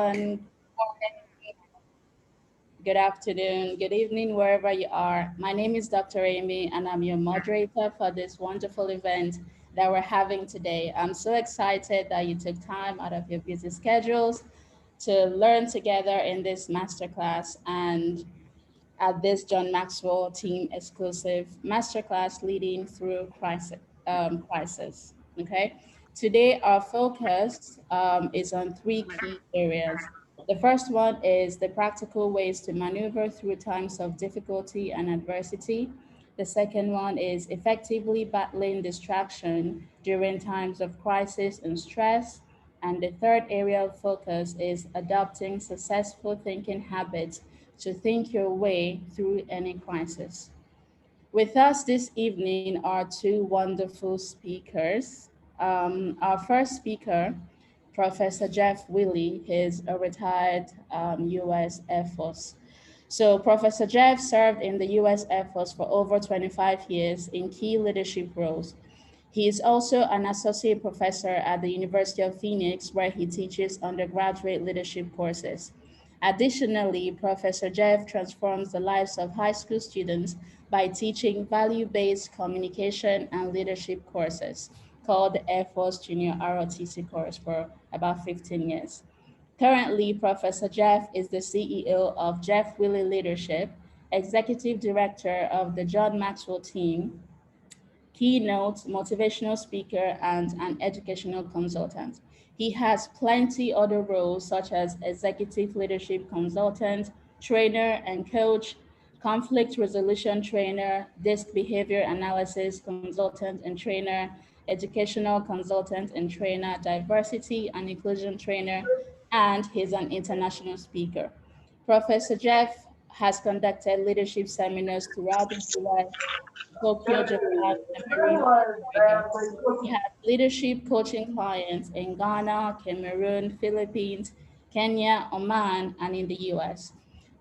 Good afternoon, good evening, wherever you are. My name is Dr. Amy, and I'm your moderator for this wonderful event that we're having today. I'm so excited that you took time out of your busy schedules to learn together in this masterclass and at this John Maxwell team exclusive masterclass leading through crisis. Okay. Today, our focus is on three key areas. The first one is the practical ways to maneuver through times of difficulty and adversity. The second one is effectively battling distraction during times of crisis and stress. And the third area of focus is adopting successful thinking habits to think your way through any crisis. With us this evening are two wonderful speakers. Our first speaker, Professor Jeff Willey, is a retired U.S. Air Force. So, Professor Jeff served in the U.S. Air Force for over 25 years in key leadership roles. He is also an associate professor at the University of Phoenix, where he teaches undergraduate leadership courses. Additionally, Professor Jeff transforms the lives of high school students by teaching value-based communication and leadership courses called the Air Force Junior ROTC course for about 15 years. Currently, Professor Jeff is the CEO of Jeff Willey Leadership, Executive Director of the John Maxwell Team, keynote, motivational speaker, and an educational consultant. He has plenty other roles such as executive leadership consultant, trainer and coach, conflict resolution trainer, disc behavior analysis consultant and trainer, educational consultant and trainer, diversity and inclusion trainer, and he's an international speaker. Professor Jeff has conducted leadership seminars throughout the US, Tokyo, Japan, Cameroon, and Oregon. He has leadership coaching clients in Ghana, Cameroon, Philippines, Kenya, Oman, and in the US.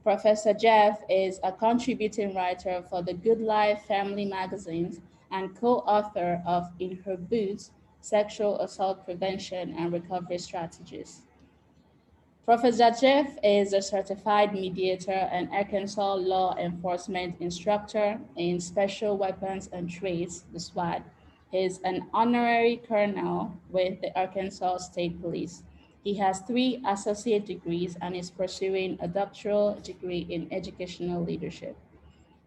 Professor Jeff is a contributing writer for the Good Life Family magazines and co-author of In Her Boots, Sexual Assault Prevention and Recovery Strategies. Professor Jeff is a certified mediator and Arkansas law enforcement instructor in special weapons and trades, the SWAT. He is an honorary colonel with the Arkansas State Police. He has 3 associate degrees and is pursuing a doctoral degree in educational leadership.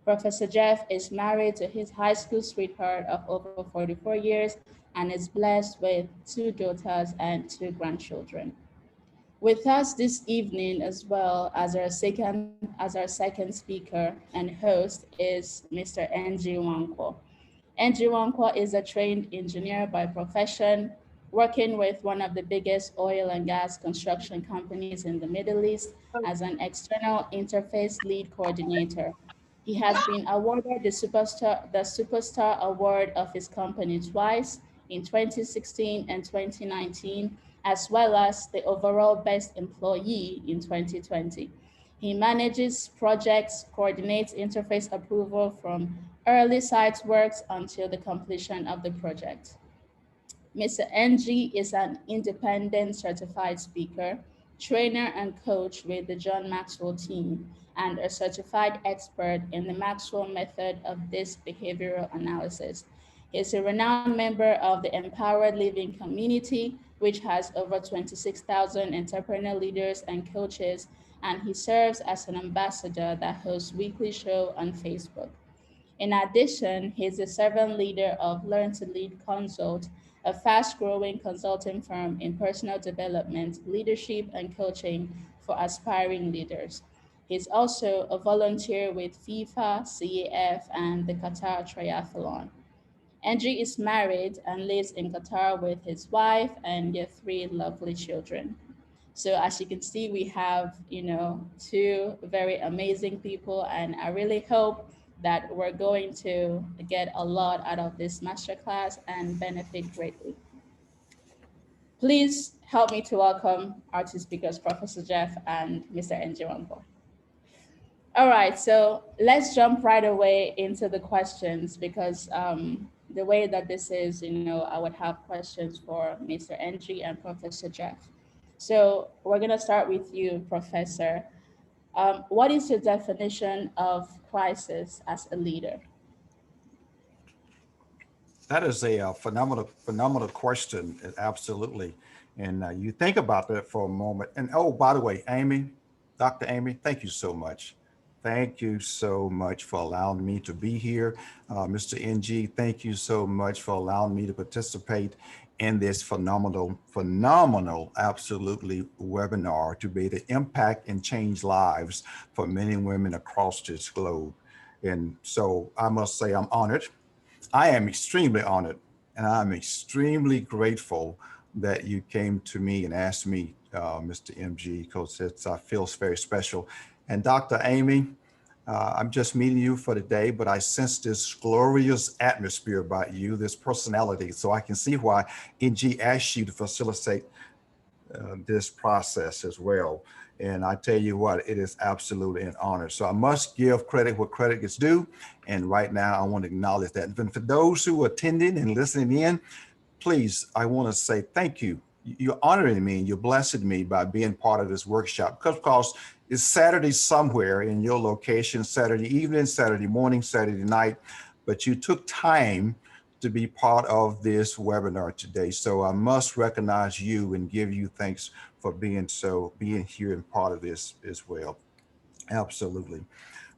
Professor Jeff is married to his high school sweetheart of over 44 years and is blessed with 2 daughters and 2 grandchildren. With us this evening, as well as our second speaker and host, is Mr. Ng Wankwo. Ng Wankwo is a trained engineer by profession, working with one of the biggest oil and gas construction companies in the Middle East as an external interface lead coordinator. He has been awarded the Superstar Award of his company twice in 2016 and 2019, as well as the overall Best Employee in 2020. He manages projects, coordinates interface approval from early site works until the completion of the project. Mr. NG is an independent certified speaker, trainer, and coach with the John Maxwell team, and a certified expert in the Maxwell method of disc behavioral analysis. He is a renowned member of the Empowered Living community, which has over 26,000 entrepreneur leaders and coaches, and he serves as an ambassador that hosts weekly show on Facebook. In addition, he's the servant leader of Learn to Lead Consult, a fast growing consulting firm in personal development, leadership, and coaching for aspiring leaders. He's also a volunteer with FIFA, CAF, and the Qatar Triathlon. Angie is married and lives in Qatar with his wife and their 3 lovely children. So as you can see, we have, 2 very amazing people, and I really hope that we're going to get a lot out of this masterclass and benefit greatly. Please help me to welcome our 2 speakers, Professor Jeff and Mr. Njiwambo. All right, so let's jump right away into the questions because the way that this is, I would have questions for Mr. NG and Professor Jeff. So we're going to start with you, Professor. What is your definition of crisis as a leader? That is a phenomenal question. Absolutely. And you think about that for a moment. And oh, by the way, Amy, Dr. Amy, thank you so much. Thank you so much for allowing me to be here. Mr. NG, thank you so much for allowing me to participate in this phenomenal, absolutely webinar to be to impact and change lives for men and women across this globe. And so I must say I'm honored. I am extremely honored and I'm extremely grateful that you came to me and asked me, Mr. MG, because it feels very special. And Dr. Amy, I'm just meeting you for the day, but I sense this glorious atmosphere about you, this personality. So I can see why NG asked you to facilitate this process as well. And I tell you what, it is absolutely an honor. So I must give credit where credit is due. And right now, I want to acknowledge that. And for those who are attending and listening in, please, I want to say thank you. You're honoring me and you're blessing me by being part of this workshop. Because, of course, it's Saturday somewhere in your location, Saturday evening, Saturday morning, Saturday night, but you took time to be part of this webinar today. So I must recognize you and give you thanks for being here and part of this as well. Absolutely.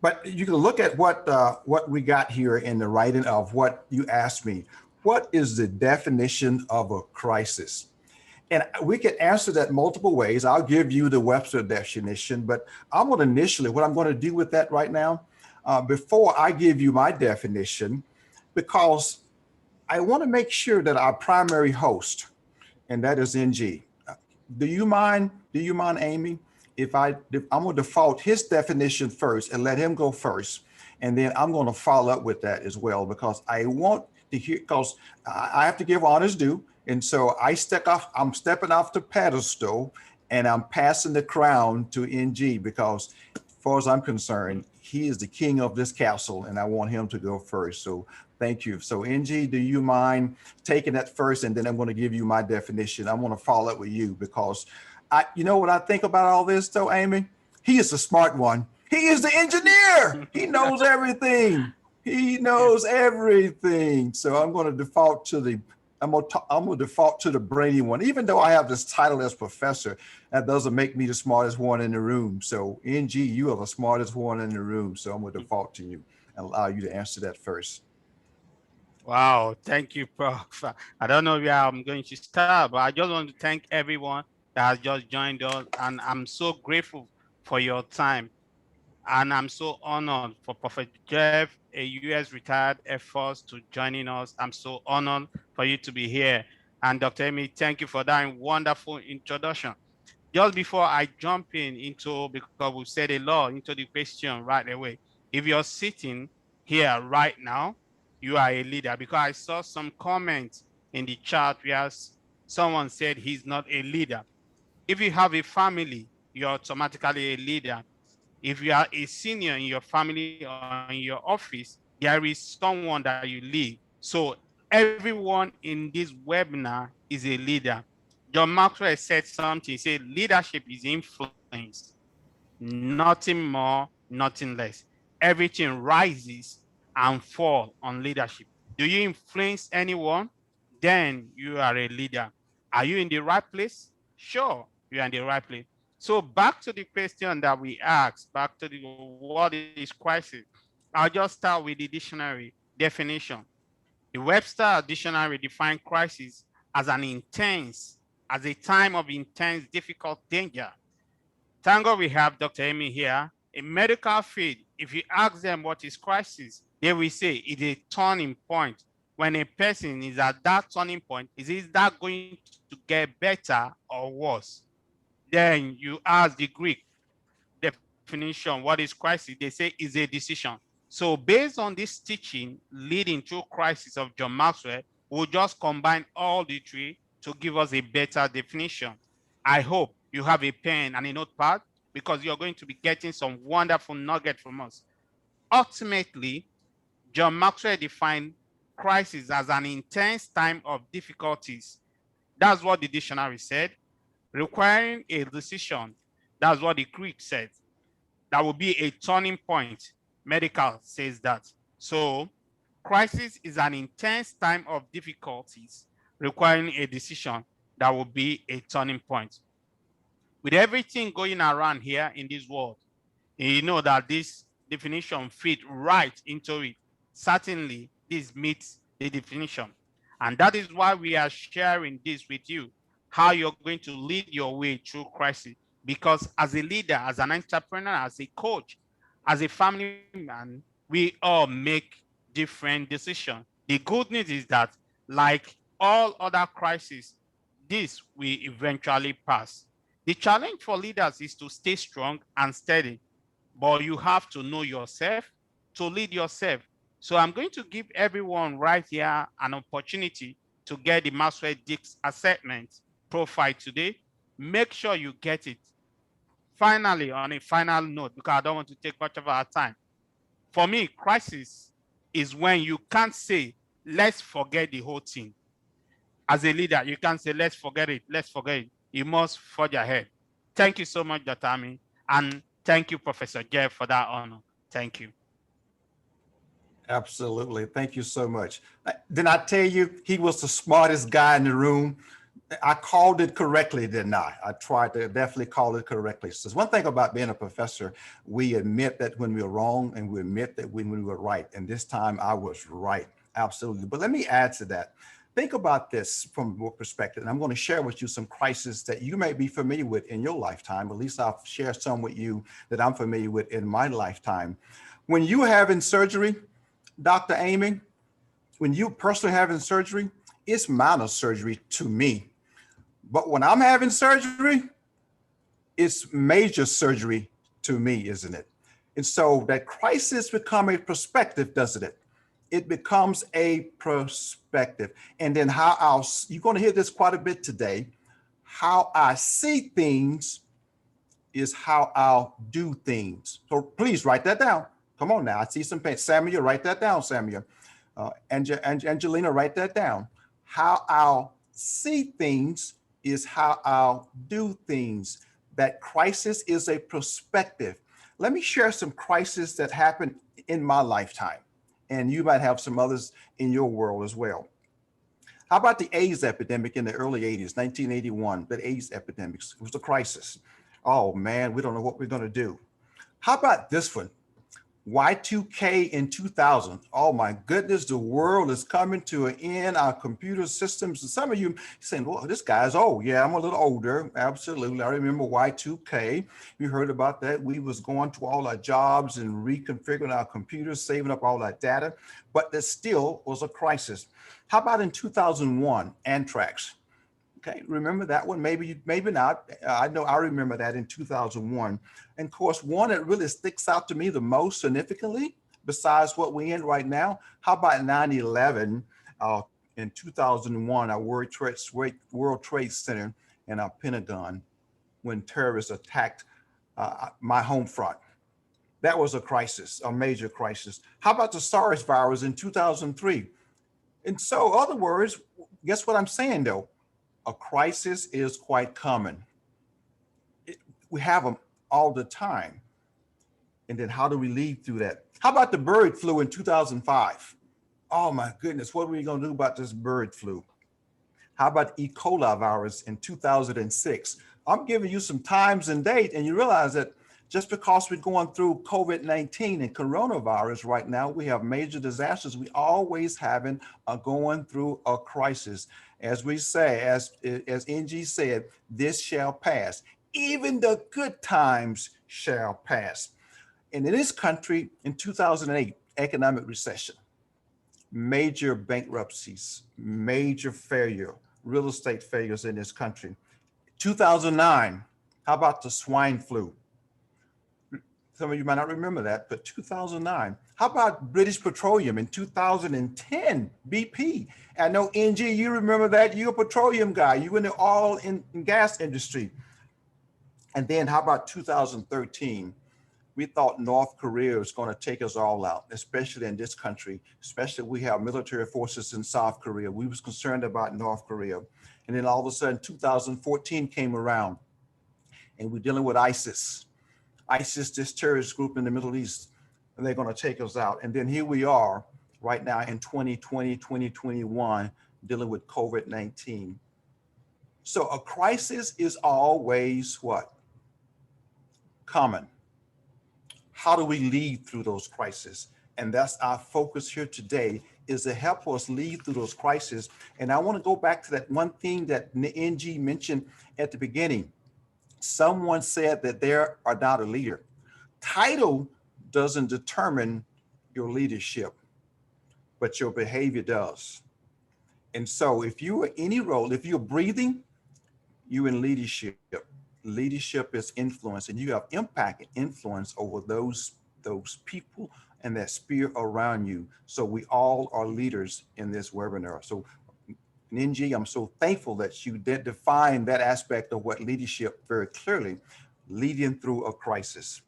But you can look at what we got here in the writing of what you asked me. What is the definition of a crisis? And we can answer that multiple ways. I'll give you the Webster definition, but what I'm going to do with that right now, before I give you my definition, because I want to make sure that our primary host, and that is NG. Do you mind, Amy, if I'm going to default his definition first and let him go first, and then I'm going to follow up with that as well, because I want to hear, because I have to give honors due. And so I'm stepping off the pedestal and I'm passing the crown to NG because as far as I'm concerned, he is the king of this castle and I want him to go first. So thank you. So NG, do you mind taking that first? And then I'm going to give you my definition. I want to follow up with you because you know what I think about all this though, Amy? He is the smart one. He is the engineer. He knows everything. He knows everything. So I'm going to default to the brainy one. Even though I have this title as professor, that doesn't make me the smartest one in the room. So NG, you are the smartest one in the room. So I'm going to default to you and allow you to answer that first. Wow, thank you, Prof. I don't know where I'm going to start, but I just want to thank everyone that has just joined us, and I'm so grateful for your time. And I'm so honored for Prophet Jeff, a U.S. retired Air Force, to joining us. I'm so honored for you to be here. And Dr. Amy, thank you for that wonderful introduction. Just before I jump into, because we said a lot, into the question right away. If you're sitting here right now, you are a leader, because I saw some comments in the chat where someone said he's not a leader. If you have a family, you're automatically a leader. If you are a senior in your family or in your office, there is someone that you lead. So everyone in this webinar is a leader. John Maxwell said something. He said, leadership is influence, nothing more, nothing less. Everything rises and falls on leadership. Do you influence anyone? Then you are a leader. Are you in the right place? Sure, you are in the right place. So back to the question that we asked, back to the what is crisis? I'll just start with the dictionary definition. The Webster dictionary defines crisis as as a time of intense, difficult danger. Thank God we have Dr. Amy here. In medical field, if you ask them what is crisis, they will say it's a turning point. When a person is at that turning point, is that going to get better or worse? Then you ask the Greek definition, what is crisis? They say is a decision. So based on this teaching leading to crisis of John Maxwell, we'll just combine all the three to give us a better definition. I hope you have a pen and a notepad because you're going to be getting some wonderful nugget from us. Ultimately, John Maxwell defined crisis as an intense time of difficulties. That's what the dictionary said. requiring a decision. That's what the Greek said. That will be a turning point. Medical says that. So, crisis is an intense time of difficulties requiring a decision that will be a turning point. With everything going around here in this world, you know that this definition fit right into it. Certainly, this meets the definition. And that is why we are sharing this with you, how you're going to lead your way through crisis. Because as a leader, as an entrepreneur, as a coach, as a family man, we all make different decisions. The good news is that, like all other crises, this will eventually pass. The challenge for leaders is to stay strong and steady, but you have to know yourself to lead yourself. So I'm going to give everyone right here an opportunity to get the Maxwell Dix assessment profile today. Make sure you get it. Finally, on a final note, because I don't want to take much of our time, for me, crisis is when you can't say, let's forget the whole thing. As a leader, you can't say, let's forget it, let's forget it. You must forge ahead. Thank you so much, Dr. Ami, and thank you, Professor Jeff, for that honor. Thank you. Absolutely. Thank you so much. Didn't I tell you he was the smartest guy in the room? I called it correctly, didn't I? I tried to definitely call it correctly. So one thing about being a professor, we admit that when we're wrong and we admit that when we were right. And this time I was right. Absolutely. But let me add to that. Think about this from your perspective. And I'm going to share with you some crises that you may be familiar with in your lifetime. At least I'll share some with you that I'm familiar with in my lifetime. When you're having surgery, Dr. Amy, when you personally having surgery, it's minor surgery to me. But when I'm having surgery, it's major surgery to me, isn't it? And so that crisis become a perspective, doesn't it? It becomes a perspective. And then you're going to hear this quite a bit today, how I see things is how I'll do things. So please write that down. Come on now, I see some pain. Samuel, write that down, Samuel. Angelina, write that down. How I'll see things is how I'll do things. That crisis is a perspective. Let me share some crises that happened in my lifetime, and you might have some others in your world as well. How about the AIDS epidemic in the early 80s, 1981, the AIDS epidemic? It was a crisis. Oh man, we don't know what we're gonna do. How about this one? Y2K in 2000. Oh my goodness, the world is coming to an end. Our computer systems, and some of you saying, well, this guy's old. Yeah, I'm a little older. Absolutely. I remember Y2K. You heard about that. We was going to all our jobs and reconfiguring our computers, saving up all our data, but there still was a crisis. How about in 2001, anthrax? Okay, remember that one? Maybe not. I know I remember that in 2001. And of course, one that really sticks out to me the most significantly, besides what we're in right now, how about 9/11 in 2001, our World Trade Center and our Pentagon, when terrorists attacked my home front. That was a crisis, a major crisis. How about the SARS virus in 2003? And so, in other words, guess what I'm saying though? A crisis is quite common. We have them all the time. And then how do we lead through that? How about the bird flu in 2005? Oh my goodness, what are we gonna do about this bird flu? How about E. coli virus in 2006? I'm giving you some times and date, and you realize that just because we're going through COVID-19 and coronavirus right now, we have major disasters. We always going through a crisis. As we say, as NG said, this shall pass. Even the good times shall pass. And in this country, in 2008, economic recession, major bankruptcies, major failure, real estate failures in this country. 2009, how about the swine flu? Some of you might not remember that, but 2009. How about British Petroleum in 2010, BP? I know, NG, you remember that. You're a petroleum guy. You in the oil and gas industry. And then how about 2013, We thought North Korea was going to take us all out, especially in this country, especially we have military forces in South Korea. We was concerned about North Korea. And then all of a sudden 2014 came around and we're dealing with ISIS. ISIS, this terrorist group in the Middle East, and they're going to take us out. And then here we are right now in 2020, 2021, dealing with COVID-19. So a crisis is always what? Common. How do we lead through those crises? And that's our focus here today, is to help us lead through those crises. And I want to go back to that one thing that NG mentioned at the beginning. Someone said that they are not a leader. Title doesn't determine your leadership, but your behavior does. And so if you are any role, if you're breathing, you're in leadership. Leadership is influence, and you have impact and influence over those people and that sphere around you. So we all are leaders in this webinar. So Ninji, I'm so thankful that you did define that aspect of what leadership very clearly, leading through a crisis.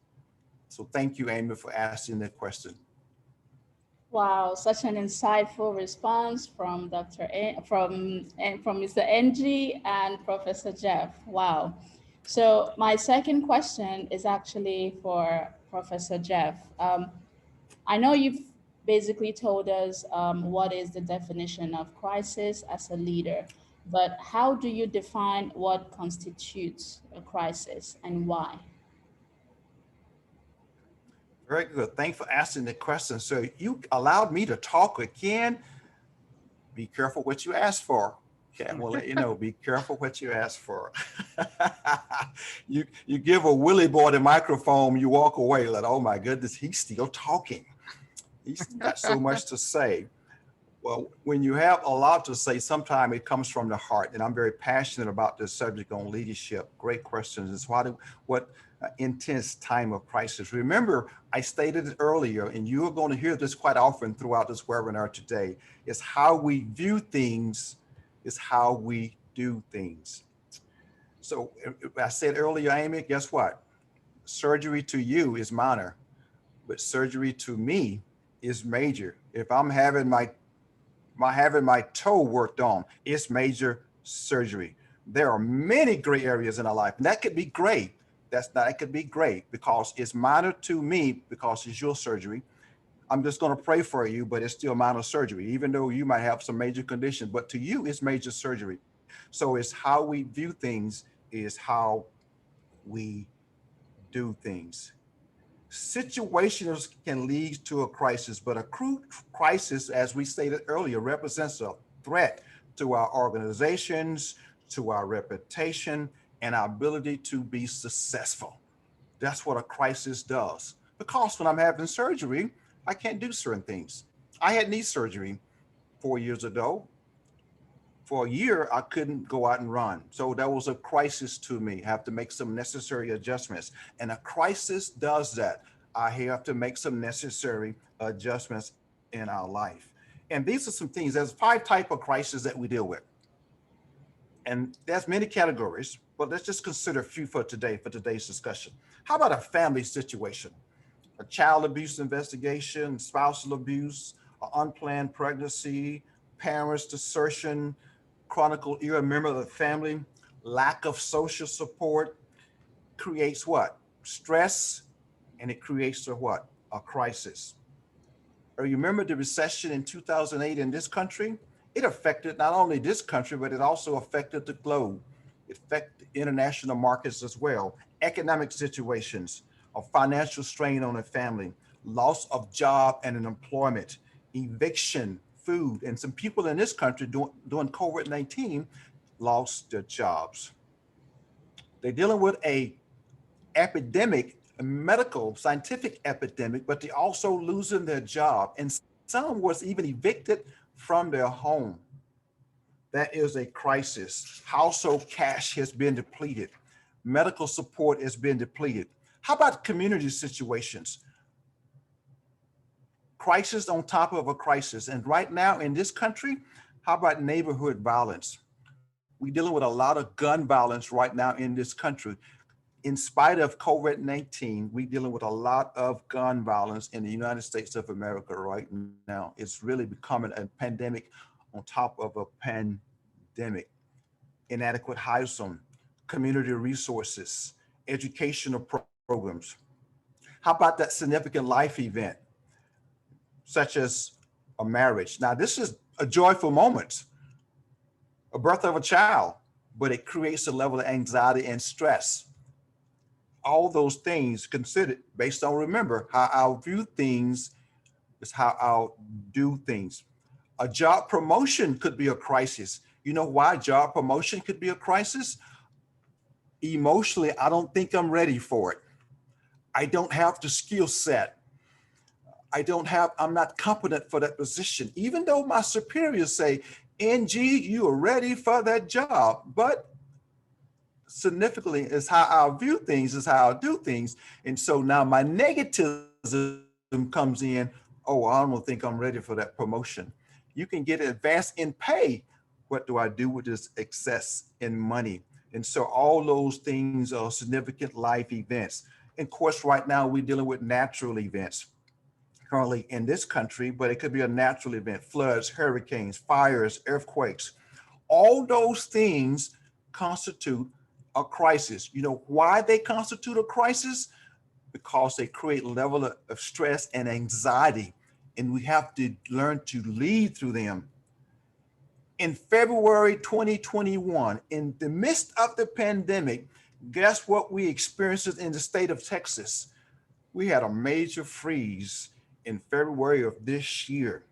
So thank you, Amy, for asking that question. Wow, such an insightful response from from Mr. NG and Professor Jeff. Wow. So my second question is actually for Professor Jeff. I know you've basically told us what is the definition of crisis as a leader, but how do you define what constitutes a crisis and why? Very good. Thanks for asking the question. So you allowed me to talk again. Be careful what you ask for. Okay, we'll let you know. Be careful what you ask for. You give a Willie boy the microphone, you walk away like, oh my goodness, he's still talking. He's got so much to say. Well, when you have a lot to say, sometimes it comes from the heart, and I'm very passionate about this subject on leadership. Great questions. It's what intense time of crisis. Remember, I stated it earlier, and you are going to hear this quite often throughout this webinar today, is how we view things is how we do things. So I said earlier, Amy, guess what? Surgery to you is minor, but surgery to me is major. If I'm having my toe worked on, it's major surgery. There are many gray areas in our life, and that could be great. That could be great because it's minor to me because it's your surgery. I'm just going to pray for you, but it's still minor surgery, even though you might have some major condition, but to you it's major surgery. So it's how we view things is how we do things. Situations can lead to a crisis, but a crisis, as we stated earlier, represents a threat to our organizations, to our reputation, and our ability to be successful. That's what a crisis does. Because when I'm having surgery, I can't do certain things. I had knee surgery 4 years ago. For a year, I couldn't go out and run. So that was a crisis to me. I have to make some necessary adjustments. And a crisis does that. I have to make some necessary adjustments in our life. And these are some things, there's 5 types of crises that we deal with. And there's many categories, but let's just consider a few for today, for today's discussion. How about a family situation? A child abuse investigation, spousal abuse, unplanned pregnancy, parents' desertion, chronic ill member of the family, lack of social support creates what? Stress, and it creates a what? A crisis. Or you remember the recession in 2008 in this country? It affected not only this country, but it also affected the globe. It affected international markets as well. Economic situations, a financial strain on a family, loss of job and an employment, eviction, food, and some people in this country during COVID-19 lost their jobs. They're dealing with a epidemic, a medical, scientific epidemic, but they're also losing their job. And some was even evicted from their home. That is a crisis. Household cash has been depleted. Medical support has been depleted. How about community situations? Crisis on top of a crisis. And right now in this country, how about neighborhood violence? We're dealing with a lot of gun violence right now in this country. in spite of COVID-19, we're dealing with a lot of gun violence in the United States of America right now. It's really becoming a pandemic on top of a pandemic. Inadequate housing, community resources, educational programs. How about that significant life event, such as a marriage? Now, this is a joyful moment, a birth of a child, but it creates a level of anxiety and stress. All those things considered based on, remember, how I view things is how I'll do things. A job promotion could be a crisis. You know why job promotion could be a crisis? Emotionally, I don't think I'm ready for it. I don't have the skill set. I'm not competent for that position. Even though my superiors say, NG, you are ready for that job. But significantly is how I'll view things, is how I'll do things. And so now my negativism comes in. Oh, I don't think I'm ready for that promotion. You can get advanced in pay. What do I do with this excess in money? And so all those things are significant life events. And of course, right now we're dealing with natural events currently in this country, but it could be a natural event, floods, hurricanes, fires, earthquakes. All those things constitute a crisis. You know why they constitute a crisis? Because they create a level of stress and anxiety, and we have to learn to lead through them. In February 2021, in the midst of the pandemic, guess what we experienced in the state of Texas? We had a major freeze in February of this year,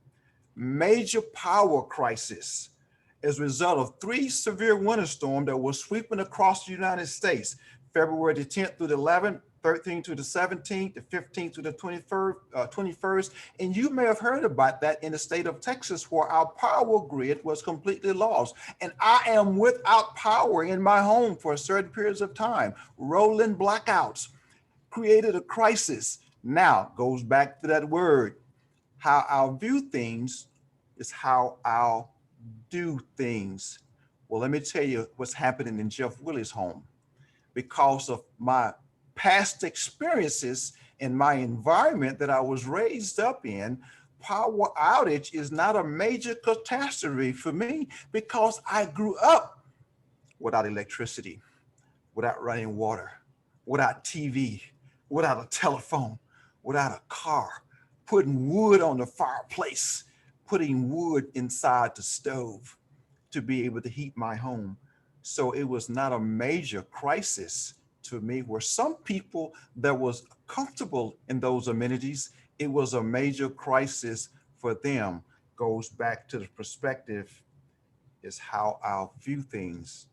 major power crisis as a result of three severe winter storms that were sweeping across the United States, February the 10th through the 11th, 13th to the 17th, the 15th to the 21st. And you may have heard about that in the state of Texas, where our power grid was completely lost. And I am without power in my home for certain periods of time. Rolling blackouts created a crisis. Now, goes back to that word. How I'll view things is how I'll do things. Well, let me tell you what's happening in Jeff Willie's home. Because of my past experiences in my environment that I was raised up in, power outage is not a major catastrophe for me because I grew up without electricity, without running water, without TV, without a telephone, without a car, putting wood on the fireplace, putting wood inside the stove to be able to heat my home. So it was not a major crisis to me, where some people that was comfortable in those amenities, it was a major crisis for them. Goes back to the perspective is how I'll view things,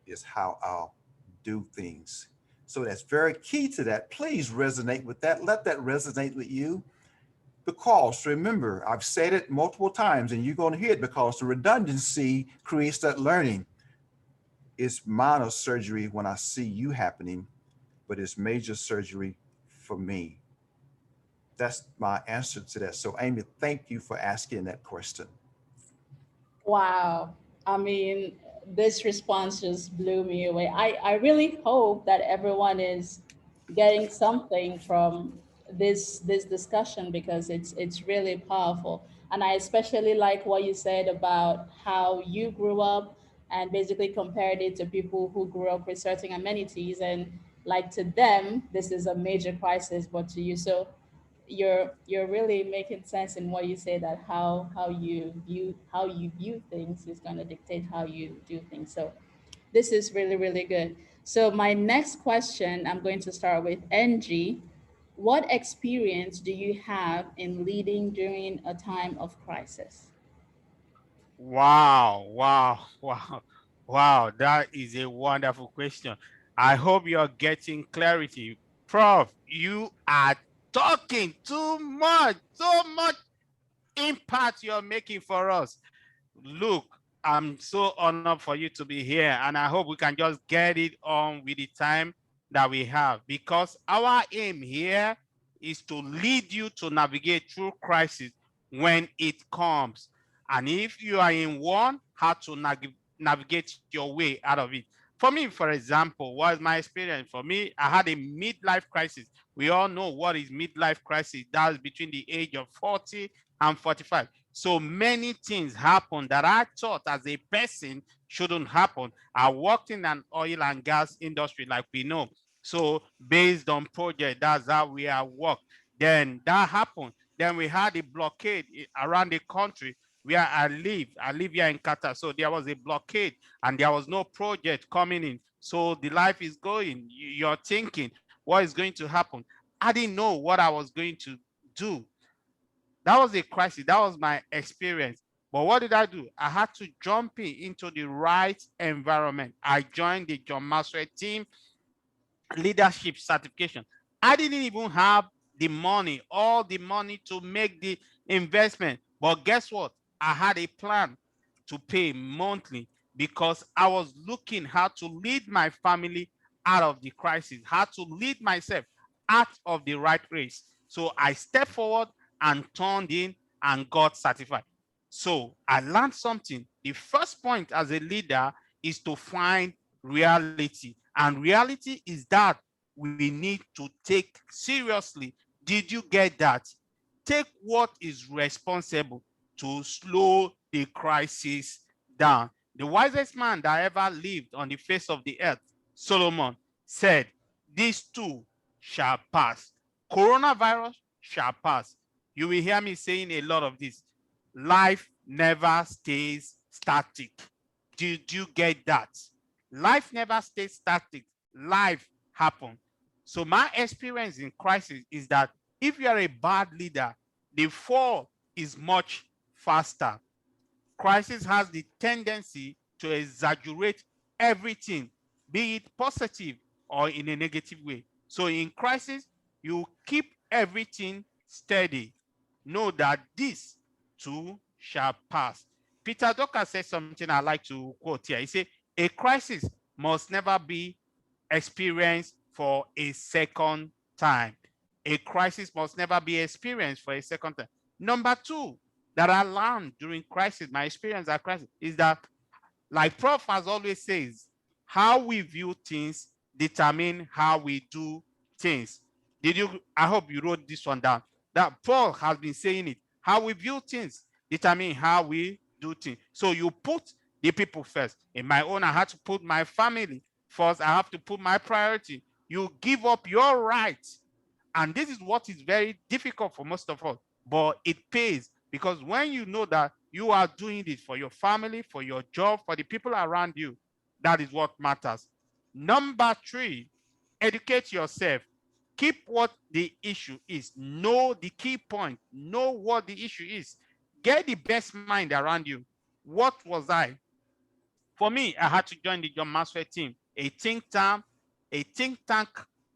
is how I'll do things. So that's very key to that. Please resonate with that. Let that resonate with you. Because remember, I've said it multiple times and you're going to hear it, because the redundancy creates that learning. It's minor surgery when I see you happening, but it's major surgery for me. That's my answer to that. So Amy, thank you for asking that question. Wow. I mean, this response just blew me away. I really hope that everyone is getting something from this discussion, because it's really powerful. And I especially like what you said about how you grew up and basically compared it to people who grew up with certain amenities, and like to them this is a major crisis, but to you, so you're really making sense in what you say, that how you view things is going to dictate how you do things. So this is really really good. So my next question, I'm going to start with NG. What experience do you have in leading during a time of crisis? Wow, wow, wow, wow. That is a wonderful question. I hope you're getting clarity. Prof, you are talking too much, so much impact you're making for us. Look, I'm so honored for you to be here, and I hope we can just get it on with the time that we have, because our aim here is to lead you to navigate through crisis when it comes. And if you are in one, how to navigate your way out of it. For me, for example, was my experience. For me, I had a midlife crisis. We all know what is midlife crisis. That's between the age of 40 and 45. So many things happened that I thought as a person shouldn't happen. I worked in an oil and gas industry, like we know. So based on project, that's how we are worked. Then that happened. Then we had a blockade around the country where I live. I live here in Qatar. So there was a blockade and there was no project coming in. So the life is going. You're thinking, what is going to happen? I didn't know what I was going to do. That was a crisis. That was my experience. But what did I do? I had to jump into the right environment. I joined the John Maxwell team leadership certification. I didn't even have the money, all the money to make the investment. But guess what? I had a plan to pay monthly because I was looking how to lead my family out of the crisis, how to lead myself out of the right race. So I stepped forward and turned in and got certified. So I learned something. The first point as a leader is to find reality. And reality is that we need to take seriously. Did you get that? Take what is responsible to slow the crisis down. The wisest man that ever lived on the face of the earth, Solomon, said, "These two shall pass. Coronavirus shall pass." You will hear me saying a lot of this. Life never stays static. Did you get that? Life never stays static. Life happens. So my experience in crisis is that if you are a bad leader, the fall is much faster. Crisis has the tendency to exaggerate everything, be it positive or in a negative way. So in crisis, you keep everything steady. Know that this too shall pass. Peter Drucker said something I like to quote here. He said, a crisis must never be experienced for a second time. A crisis must never be experienced for a second time. Number two, that I learned during crisis, my experience at crisis, is that, like Prof has always says, how we view things determine how we do things. Did you? I hope you wrote this one down. That Paul has been saying it. How we view things determine how we do things. So you put the people first. In my own, I had to put my family first. I have to put my priority. You give up your rights. And this is what is very difficult for most of us, but it pays because when you know that you are doing it for your family, for your job, for the people around you, that is what matters. Number three, educate yourself. Keep what the issue is. Know the key point. Know what the issue is. Get the best mind around you. What was I? For me, I had to join the John Maxwell team, a think tank,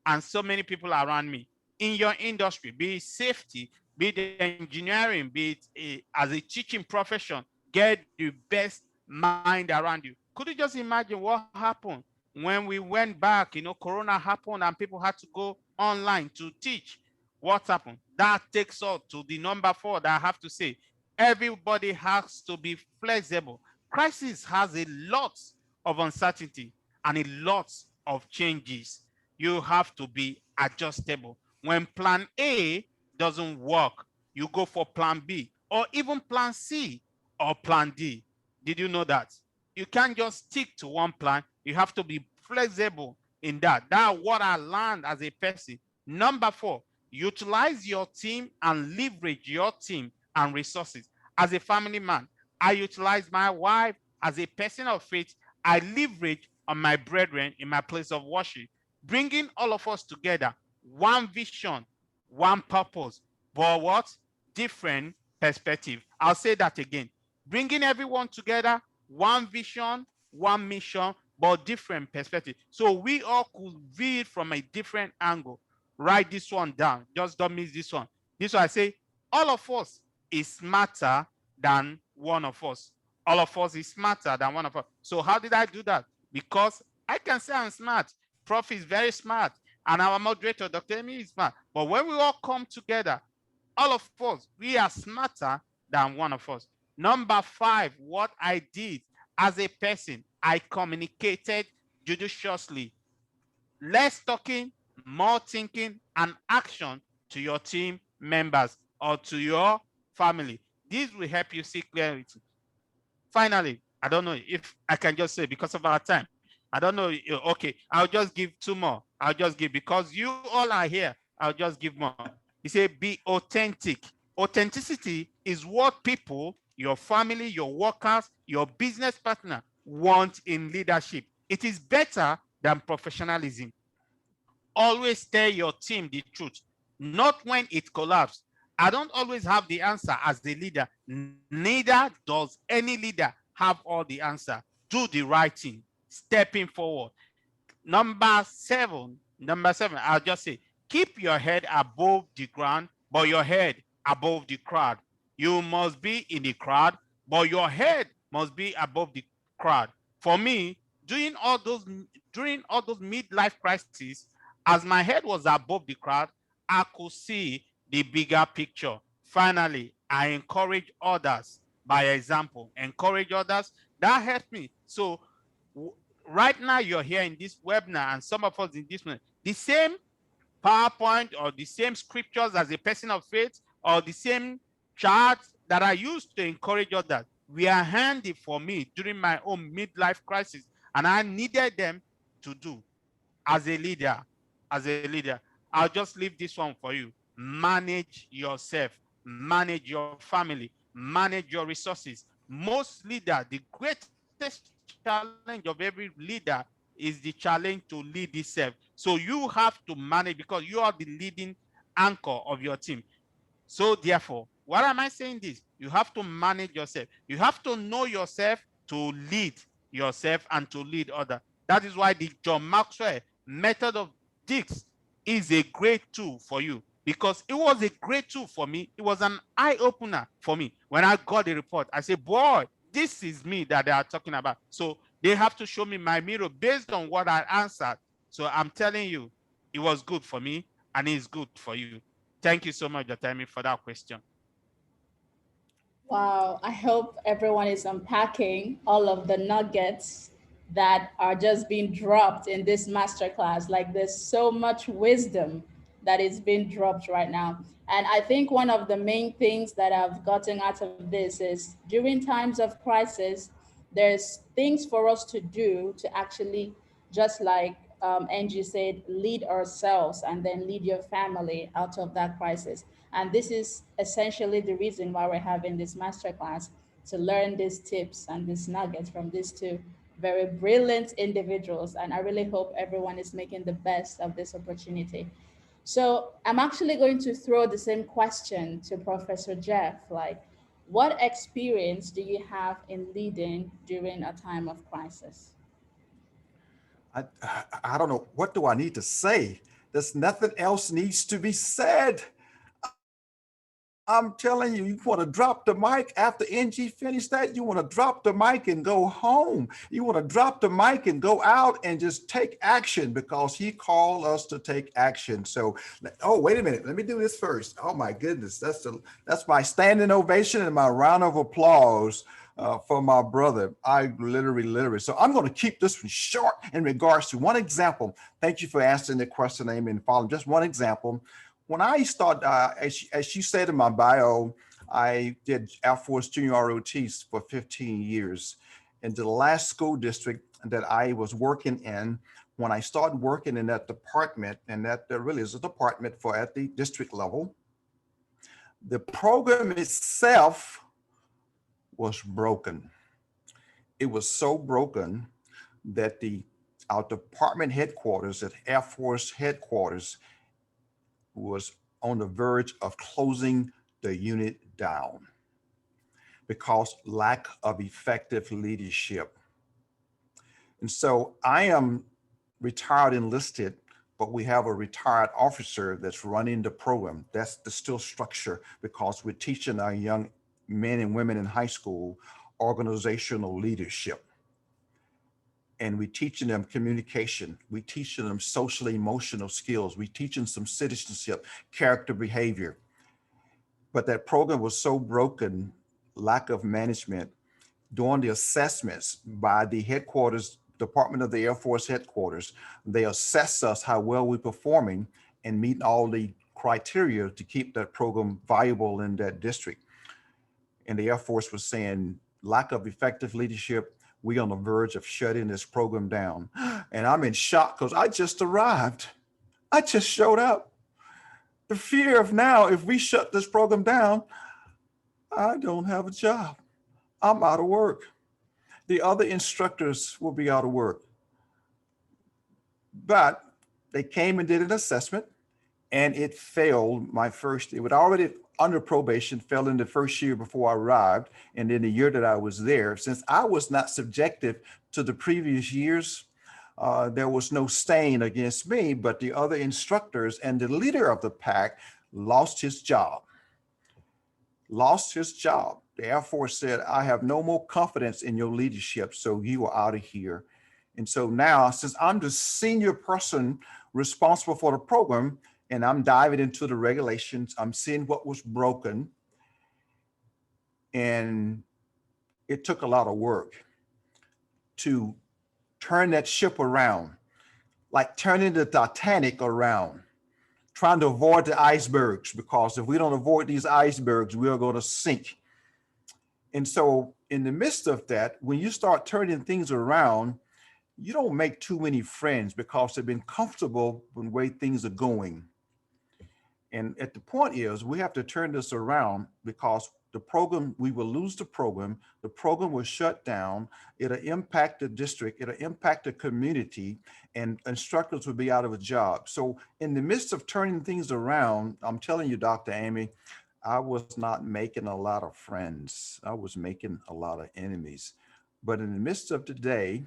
and so many people around me in your industry, be it safety, be it engineering, be it as a teaching profession. Get the best mind around you. Could you just imagine what happened when we went back? Corona happened and people had to go online to teach. What happened? That takes us to the number four that I have to say. Everybody has to be flexible. Crisis has a lot of uncertainty and a lot of changes. You have to be adjustable. When plan A doesn't work, you go for plan B or even plan C or plan D. Did you know that? You can't just stick to one plan. You have to be flexible in that. That's what I learned as a person. Number four, utilize your team and leverage your team and resources. As a family man, I utilize my wife. As a person of faith, I leverage on my brethren in my place of worship, bringing all of us together, one vision, one purpose, but what? Different perspective. I'll say that again. Bringing everyone together, one vision, one mission, but different perspective. So we all could view it from a different angle. Write this one down. Just don't miss this one. This one I say, all of us is smarter than one of us. All of us is smarter than one of us. So how did I do that? Because I can say I'm smart. Prof is very smart. And our moderator, Dr. Amy, is smart. But when we all come together, all of us, we are smarter than one of us. Number five, what I did as a person, I communicated judiciously. Less talking, more thinking, and action to your team members or to your family. This will help you see clarity. Finally, I don't know if I can just say because of our time. I don't know. Okay, I'll just give two more. I'll just give because you all are here. I'll just give more. He said, be authentic. Authenticity is what people, your family, your workers, your business partner want in leadership. It is better than professionalism. Always tell your team the truth, not when it collapses. I don't always have the answer as the leader. Neither does any leader have all the answer. Do the right thing, stepping forward. Number seven, I'll just say, keep your head above the ground, but your head above the crowd. You must be in the crowd, but your head must be above the crowd. For me, during all those midlife crises, as my head was above the crowd, I could see the bigger picture. Finally, I encourage others by example. Encourage others. That helped me. So right now you're here in this webinar, and some of us in this one, the same PowerPoint or the same scriptures as a person of faith or the same charts that I used to encourage others were handy for me during my own midlife crisis, and I needed them to do as a leader. As a leader, I'll just leave this one for you. Manage yourself, manage your family, manage your resources. Most leader, the greatest challenge of every leader is the challenge to lead itself. So you have to manage because you are the leading anchor of your team. So therefore, what am I saying this? You have to manage yourself. You have to know yourself to lead yourself and to lead others. That is why the John Maxwell method of Dix is a great tool for you, because it was a great tool for me. It was an eye opener for me. When I got the report, I said, boy, this is me that they are talking about. So they have to show me my mirror based on what I answered. So I'm telling you, it was good for me and it's good for you. Thank you so much, Dr. for that question. Wow, I hope everyone is unpacking all of the nuggets that are just being dropped in this masterclass. Like there's so much wisdom that is being dropped right now. And I think one of the main things that I've gotten out of this is during times of crisis, there's things for us to do to actually, just like Angie said, lead ourselves and then lead your family out of that crisis. And this is essentially the reason why we're having this masterclass, to learn these tips and these nuggets from these two very brilliant individuals. And I really hope everyone is making the best of this opportunity. So I'm actually going to throw the same question to Professor Jeff. Like, what experience do you have in leading during a time of crisis? I, I don't know. What do I need to say? There's nothing else needs to be said. I'm telling you, you want to drop the mic after NG finished that. You want to drop the mic and go home. You want to drop the mic and go out and just take action, because he called us to take action. So, oh, wait a minute. Let me do this first. Oh my goodness. That's my standing ovation and my round of applause for my brother. I literally. So I'm going to keep this one short in regards to one example. Thank you for asking the question, Amy, and following. Just one example. When I started, as you said in my bio, I did Air Force Junior ROTs for 15 years. And the last school district that I was working in, when I started working in that department, and that there really is a department for at the district level, the program itself was broken. It was so broken that our department headquarters at Air Force headquarters was on the verge of closing the unit down because lack of effective leadership. And so I am retired enlisted, but we have a retired officer that's running the program. That's the still structure, because we're teaching our young men and women in high school organizational leadership. And we're teaching them communication. We're teaching them social emotional skills. We're teaching some citizenship, character, behavior. But that program was so broken, lack of management, during the assessments by the headquarters Department of the Air Force headquarters. They assess us how well we're performing and meet all the criteria to keep that program viable in that district. And the Air Force was saying, lack of effective leadership, we're on the verge of shutting this program down. And I'm in shock because I just arrived. I just showed up. The fear of now, if we shut this program down, I don't have a job. I'm out of work. The other instructors will be out of work. But they came and did an assessment, and it failed my first year. It was already under probation, fell in the first year before I arrived, and then the year that I was there. Since I was not subjective to the previous years, there was no stain against me, but the other instructors and the leader of the pack lost his job. Lost his job. The Air Force said, I have no more confidence in your leadership, so you are out of here. And so now, since I'm the senior person responsible for the program, and I'm diving into the regulations, I'm seeing what was broken, and it took a lot of work to turn that ship around, like turning the Titanic around, trying to avoid the icebergs, because if we don't avoid these icebergs, we're going to sink. And so in the midst of that, when you start turning things around, you don't make too many friends because they've been comfortable with the way things are going. And at the point is, we have to turn this around because the program, we will lose the program will shut down, it'll impact the district, it'll impact the community, and instructors will be out of a job. So in the midst of turning things around, I'm telling you, Dr. Amy, I was not making a lot of friends. I was making a lot of enemies. But in the midst of the day,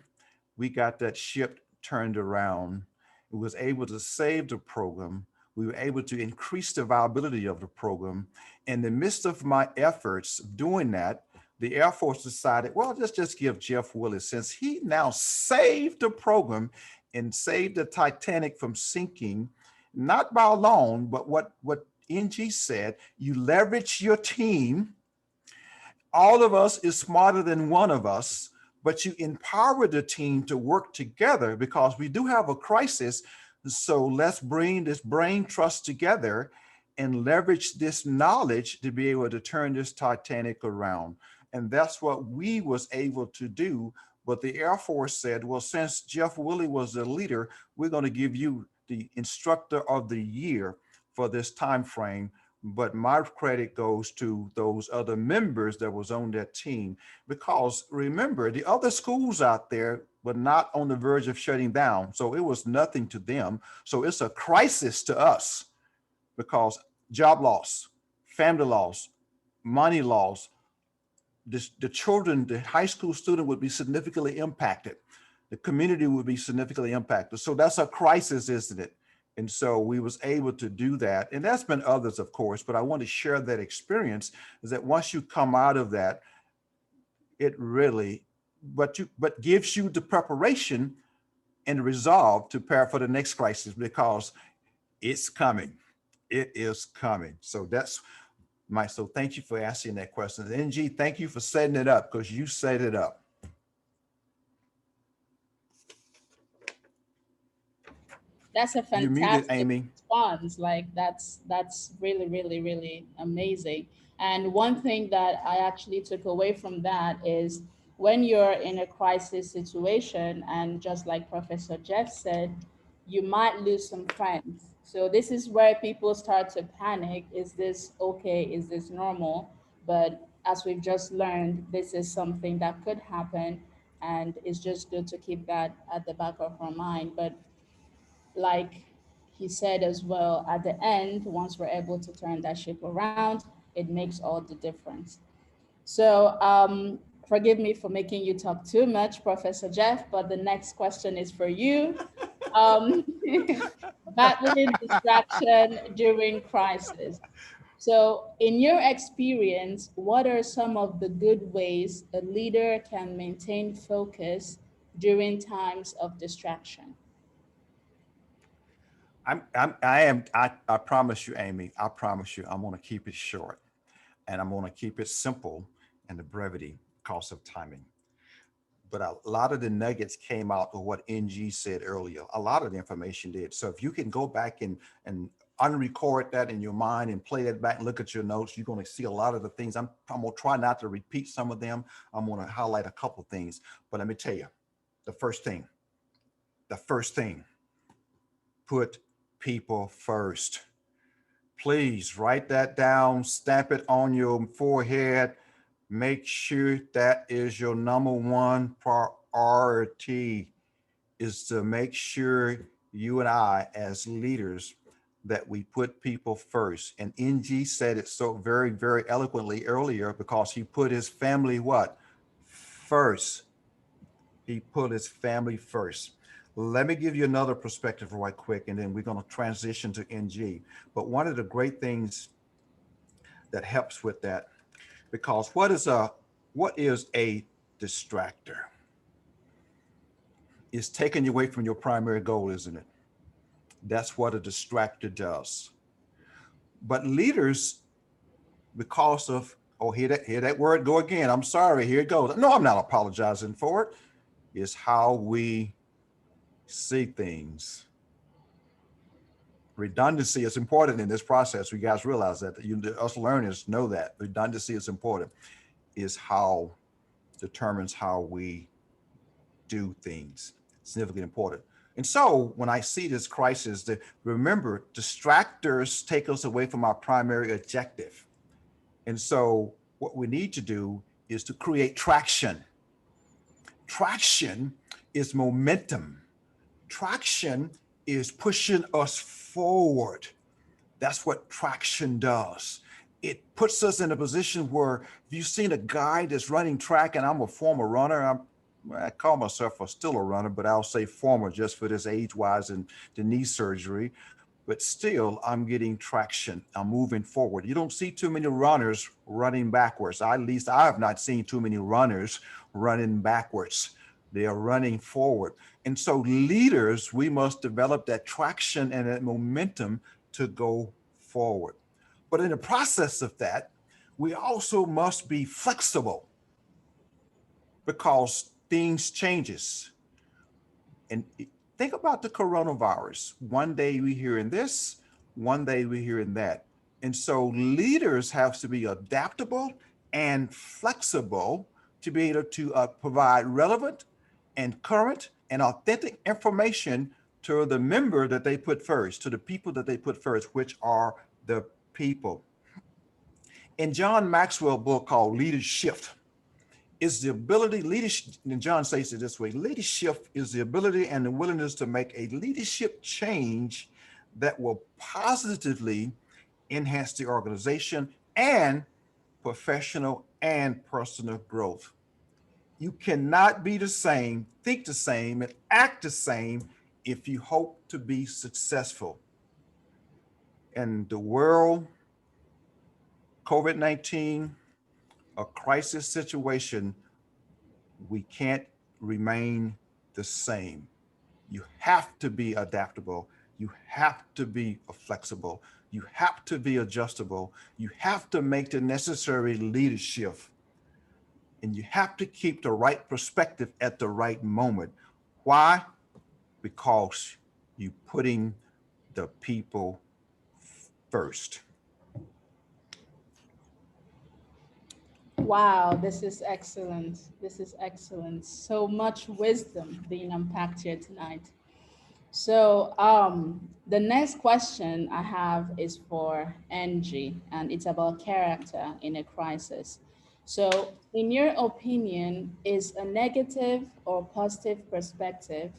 we got that ship turned around. We was able to save the program. We were able to increase the viability of the program. In the midst of my efforts of doing that, the Air Force decided, well, let's just give Jeff Willis, since he now saved the program and saved the Titanic from sinking, not by alone, but what NG said, you leverage your team. All of us is smarter than one of us, but you empower the team to work together because we do have a crisis. So let's bring this brain trust together and leverage this knowledge to be able to turn this Titanic around. And that's what we was able to do. But the Air Force said, well, since Jeff Willie was the leader, we're going to give you the instructor of the year for this time frame. But my credit goes to those other members that was on that team, because remember, the other schools out there were not on the verge of shutting down. So it was nothing to them. So it's a crisis to us because job loss, family loss, money loss, the children, the high school student would be significantly impacted. The community would be significantly impacted. So that's a crisis, isn't it? And so we was able to do that. And that's been others, of course, but I want to share that experience is that once you come out of that, it really, but gives you the preparation and the resolve to prepare for the next crisis because it's coming. It is coming. So that's so thank you for asking that question. NG, thank you for setting it up because you set it up. That's a You're muted, fantastic Amy. response. Like that's really, really, really amazing. And one thing that I actually took away from that is when you're in a crisis situation, and just like Professor Jeff said, you might lose some friends. So this is where people start to panic. Is this okay? Is this normal? But as we've just learned, this is something that could happen, and it's just good to keep that at the back of our mind. But like he said as well, at the end, once we're able to turn that ship around, it makes all the difference. So forgive me for making you talk too much, Professor Jeff, but the next question is for you. Um, battling distraction during crisis. So, in your experience, what are some of the good ways a leader can maintain focus during times of distraction? I promise you, Amy, I promise you, I'm going to keep it short and I'm going to keep it simple and the brevity because of timing. but a lot of the nuggets came out of what NG said earlier. A lot of the information did. So if you can go back and unrecord that in your mind and play that back and look at your notes, you're going to see a lot of the things. I'm going to try not to repeat some of them. I'm going to highlight a couple things. But let me tell you, the first thing, put people first. Please write that down, stamp it on your forehead. Make sure that is your number one priority, is to make sure you and I as leaders that we put people first. And NG said it so very, very eloquently earlier, because he put his family what? First. He put his family first. Let me give you another perspective right quick, and then we're going to transition to NG. But one of the great things that helps with that, because what is a distractor? It's taking you away from your primary goal, isn't it? That's what a distractor does. But leaders, because of, oh, hear that word go again. I'm sorry, here it goes. No, I'm not apologizing for it. It's how we see things. Redundancy is important in this process. You guys realize that. Us learners know that redundancy is important. Is how determines how we do things. Significantly important. And so when I see this crisis, remember, distractors take us away from our primary objective. And so what we need to do is to create traction. Traction is momentum. Traction is pushing us forward. That's what traction does. It puts us in a position where, if you've seen a guy that's running track, and I'm a former runner, I call myself still a runner, but I'll say former just for this age-wise and the knee surgery. But still, I'm getting traction. I'm moving forward. You don't see too many runners running backwards. At least I have not seen too many runners running backwards. They are running forward. And so leaders, we must develop that traction and that momentum to go forward. But in the process of that, we also must be flexible, because things changes. And think about the coronavirus. One day we hear in this, one day we hear in that. And so leaders have to be adaptable and flexible to be able to provide relevant and current and authentic information to the member that they put first, to the people that they put first, which are the people. In John Maxwell's book called Leadership, is the ability, leadership, and John says it this way, leadership is the ability and the willingness to make a leadership change that will positively enhance the organization and professional and personal growth. You cannot be the same, think the same, and act the same if you hope to be successful. In the world, COVID-19, a crisis situation, we can't remain the same. You have to be adaptable. You have to be flexible. You have to be adjustable. You have to make the necessary leadership. And you have to keep the right perspective at the right moment. Why? Because you're putting the people first. Wow, this is excellent. This is excellent. So much wisdom being unpacked here tonight. So, the next question I have is for Angie, and it's about character in a crisis. So, in your opinion, is a negative or positive perspective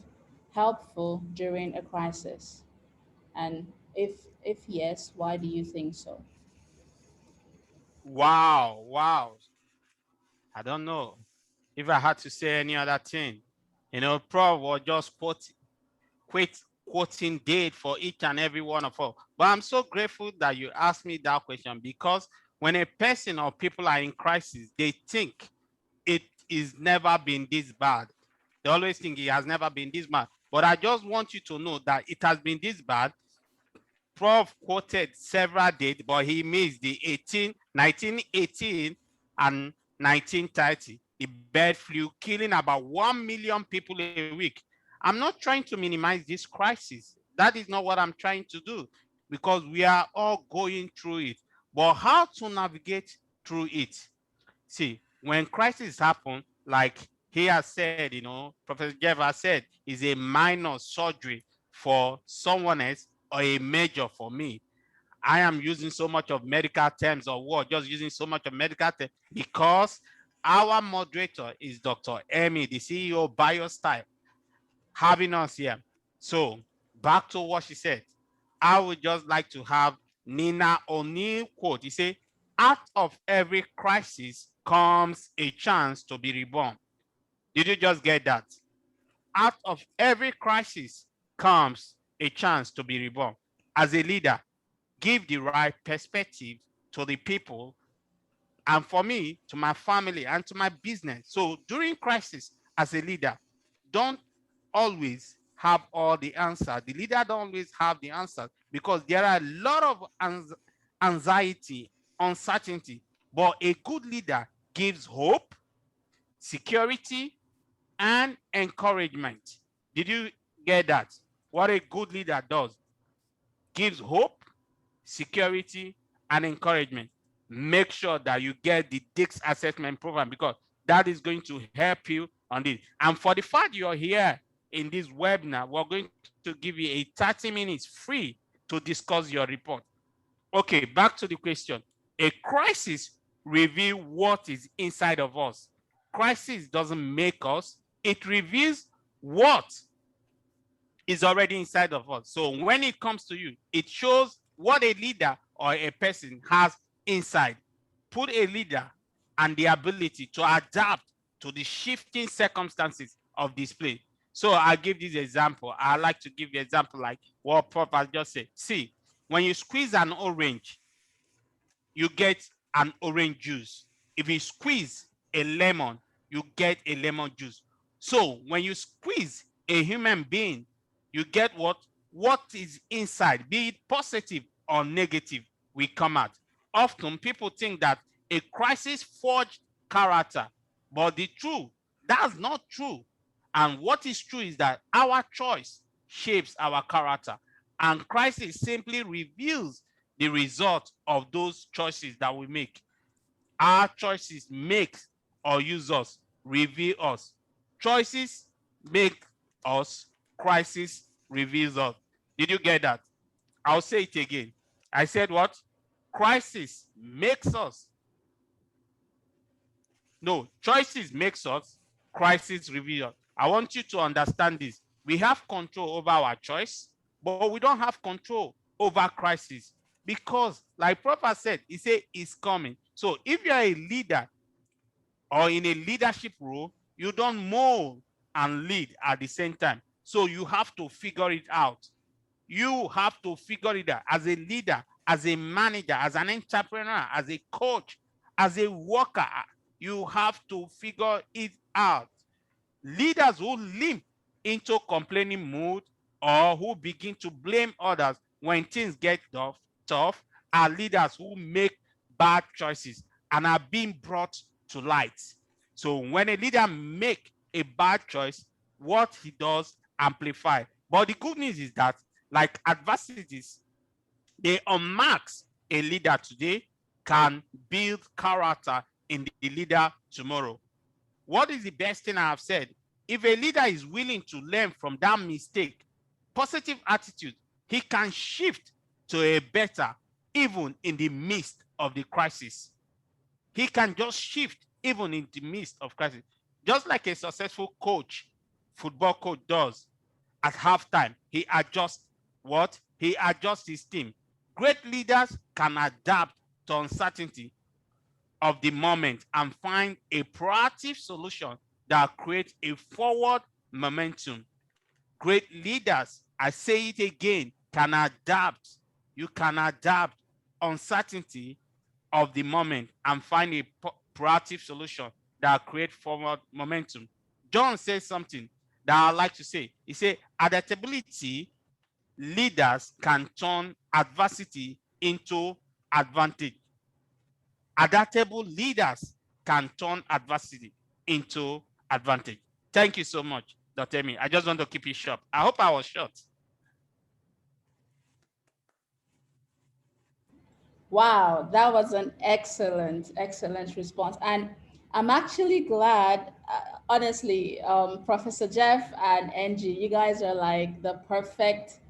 helpful during a crisis? And if yes, why do you think so? Wow, wow. I don't know if I had to say any other thing. Prof was just quoting date for each and every one of us. But I'm so grateful that you asked me that question, because when a person or people are in crisis, they think it is never been this bad. They always think it has never been this bad. But I just want you to know that it has been this bad. Prof quoted several dates, but he missed the 1918 and 1930. the bird flu killing about 1 million people a week. I'm not trying to minimize this crisis. That is not what I'm trying to do, because we are all going through it. But how to navigate through it? See, when crisis happen, like he has said, Professor Jeff has said, is a minor surgery for someone else or a major for me. I am using so much of medical terms, or what, just using so much of medical terms, because our moderator is Dr. Emmy, the CEO BioStyle, having us here. So back to what she said. I would just like to have Nina O'Neill quote. He said, out of every crisis comes a chance to be reborn. Did you just get that? Out of every crisis comes a chance to be reborn. As a leader, give the right perspective to the people, and for me, to my family and to my business. So during crisis, as a leader, don't always have all the answers. The leader don't always have the answers, because there are a lot of anxiety, uncertainty. But a good leader gives hope, security, and encouragement. Did you get that? What a good leader does: gives hope, security, and encouragement. Make sure that you get the DICS assessment program, because that is going to help you on this. And for the fact you're here in this webinar, we're going to give you a 30 minutes free to discuss your report. Okay, back to the question. A crisis reveals what is inside of us. Crisis doesn't make us, it reveals what is already inside of us. So when it comes to you, it shows what a leader or a person has inside. Put a leader and the ability to adapt to the shifting circumstances of this place. So I'll give this example. I like to give the example like what Prof has just said. See, when you squeeze an orange, you get an orange juice. If you squeeze a lemon, you get a lemon juice. So when you squeeze a human being, you get what is inside, be it positive or negative, will come out. Often people think that a crisis forged character, but the truth, that's not true. And what is true is that our choice shapes our character, and crisis simply reveals the result of those choices that we make. Our choices make or use us, reveal us. Choices make us, crisis reveals us. Did you get that? I'll say it again. I said what? Crisis makes us. No, choices makes us, crisis reveals us. I want you to understand this. We have control over our choice, but we don't have control over crisis, because like Prof said, he said it's coming. So if you're a leader or in a leadership role, you don't mold and lead at the same time. So you have to figure it out. You have to figure it out as a leader, as a manager, as an entrepreneur, as a coach, as a worker. You have to figure it out. Leaders who limp into complaining mood or who begin to blame others when things get tough are leaders who make bad choices and are being brought to light. So when a leader make a bad choice, what he does amplify. But the good news is that, like adversities, they unmarks a leader today can build character in the leader tomorrow. What is the best thing I have said? If a leader is willing to learn from that mistake, positive attitude, he can shift to a better, even in the midst of the crisis. He can just shift even in the midst of crisis. Just like a successful coach, football coach does at halftime, he adjusts what? He adjusts his team. Great leaders can adapt to uncertainty of the moment and find a proactive solution that creates a forward momentum. Great leaders, I say it again, can adapt. You can adapt uncertainty of the moment and find a proactive solution that creates forward momentum. John says something that I like to say. He said, adaptability, leaders can turn adversity into advantage. Adaptable leaders can turn adversity into advantage. Thank you so much, Dr. Amy. I just want to keep it short. I hope I was short. Wow, that was an excellent, excellent response. And I'm actually glad, honestly, Professor Jeff and Angie, you guys are like the perfect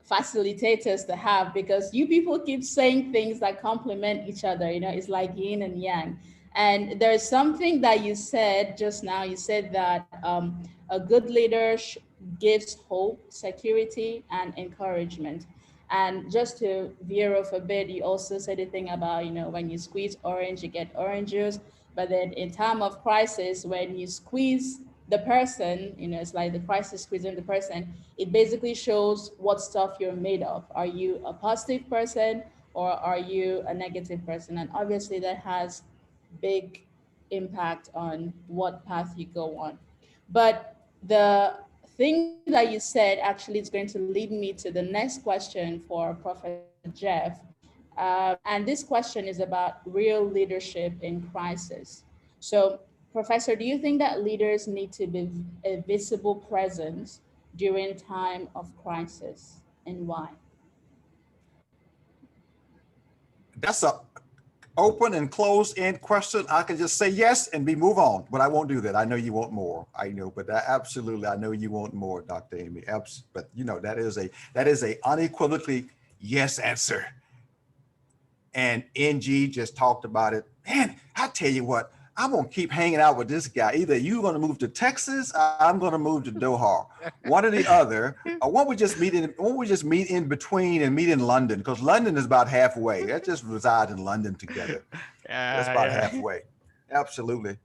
facilitators to have, because you people keep saying things that complement each other. It's like yin and yang. And there's something that you said just now. You said that a good leader gives hope, security, and encouragement. And just to veer off a bit, you also said a thing about, when you squeeze orange, you get orange juice. But then in time of crisis, when you squeeze the person, it's like the crisis squeezing the person. It basically shows what stuff you're made of. Are you a positive person, or are you a negative person? And obviously that has big impact on what path you go on. But the thing that you said actually is going to lead me to the next question for Professor Jeff. And this question is about real leadership in crisis. So, Professor, do you think that leaders need to be a visible presence during time of crisis, and why? That's a open and closed end question. I can just say yes and we move on, but I won't do that. I know you want more. I know, but absolutely, I know you want more, Dr. Amy. But that is a unequivocally yes answer. And NG just talked about it. Man, I tell you what, I'm gonna keep hanging out with this guy. Either you're gonna move to Texas, or I'm gonna move to Doha, one or the other. Or won't we just meet in between and meet in London? Because London is about halfway. Let's just reside in London together. That's about Yeah. halfway. Absolutely.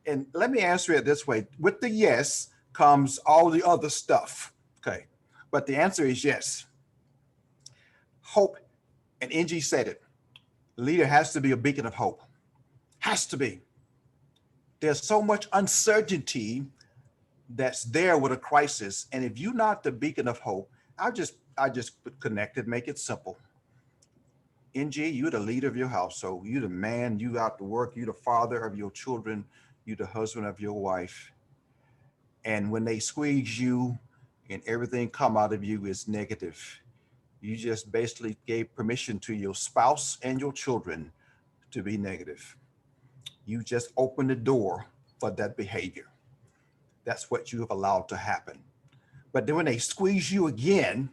And let me answer it this way: with the yes comes all the other stuff. Okay, but the answer is yes. Hope, and NG said it. Leader has to be a beacon of hope. Has to be. There's so much uncertainty that's there with a crisis. And if you're not the beacon of hope, I just connect it, make it simple. NG, you're the leader of your household. You're the man, you out to work, you're the father of your children, you're the husband of your wife. And when they squeeze you and everything come out of you is negative, you just basically gave permission to your spouse and your children to be negative. You just opened the door for that behavior. That's what you have allowed to happen. But then when they squeeze you again,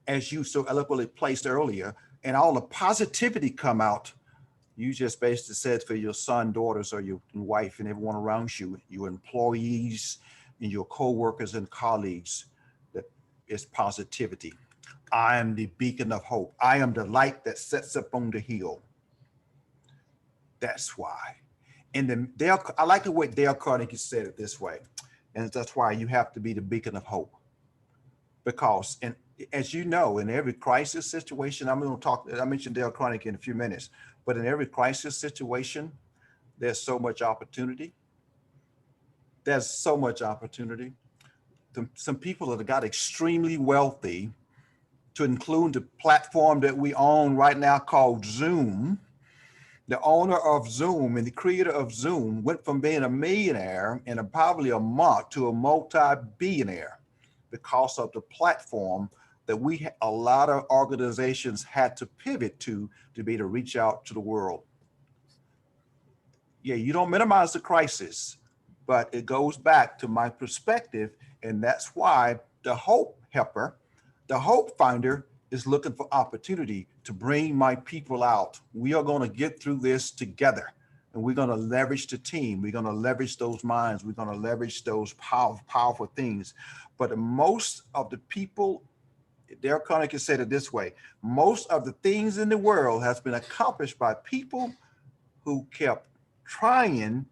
as you so eloquently placed earlier, and all the positivity come out, you just basically said for your son, daughters, or your wife and everyone around you, your employees and your co-workers and colleagues, that is positivity. I am the beacon of hope. I am the light that sets up on the hill. That's why. And then I like the way Dale Carnegie said it this way. And that's why you have to be the beacon of hope. Because, and as you know, in every crisis situation, I mentioned Dale Carnegie in a few minutes, but in every crisis situation, there's so much opportunity. There's so much opportunity. Some people that got extremely wealthy, to include the platform that we own right now called Zoom. The owner of Zoom and the creator of Zoom went from being a millionaire in probably a month to a multi-billionaire because of the platform that a lot of organizations had to pivot to be to reach out to the world. Yeah, you don't minimize the crisis, but it goes back to my perspective, and that's why the hope helper, the hope finder, is looking for opportunity to bring my people out. We are going to get through this together, and we're going to leverage the team. We're going to leverage those minds. We're going to leverage those powerful things. But most of the people, Dale Carnegie said it this way: most of the things in the world has been accomplished by people who kept trying,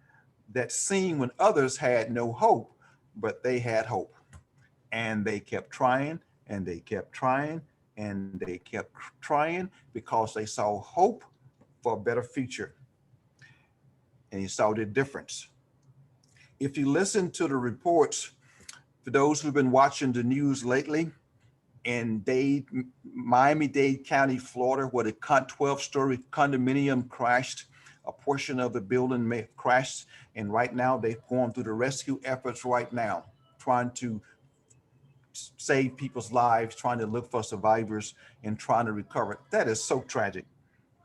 that seen when others had no hope, but they had hope. And they kept trying, and they kept trying, and they kept trying because they saw hope for a better future. And you saw the difference. If you listen to the reports, for those who've been watching the news lately, in Miami-Dade County, Florida, where the 12-story condominium crashed, A portion of the building may have crashed, and right now they're going through the rescue efforts right now, trying to save people's lives, trying to look for survivors and trying to recover. That is so tragic.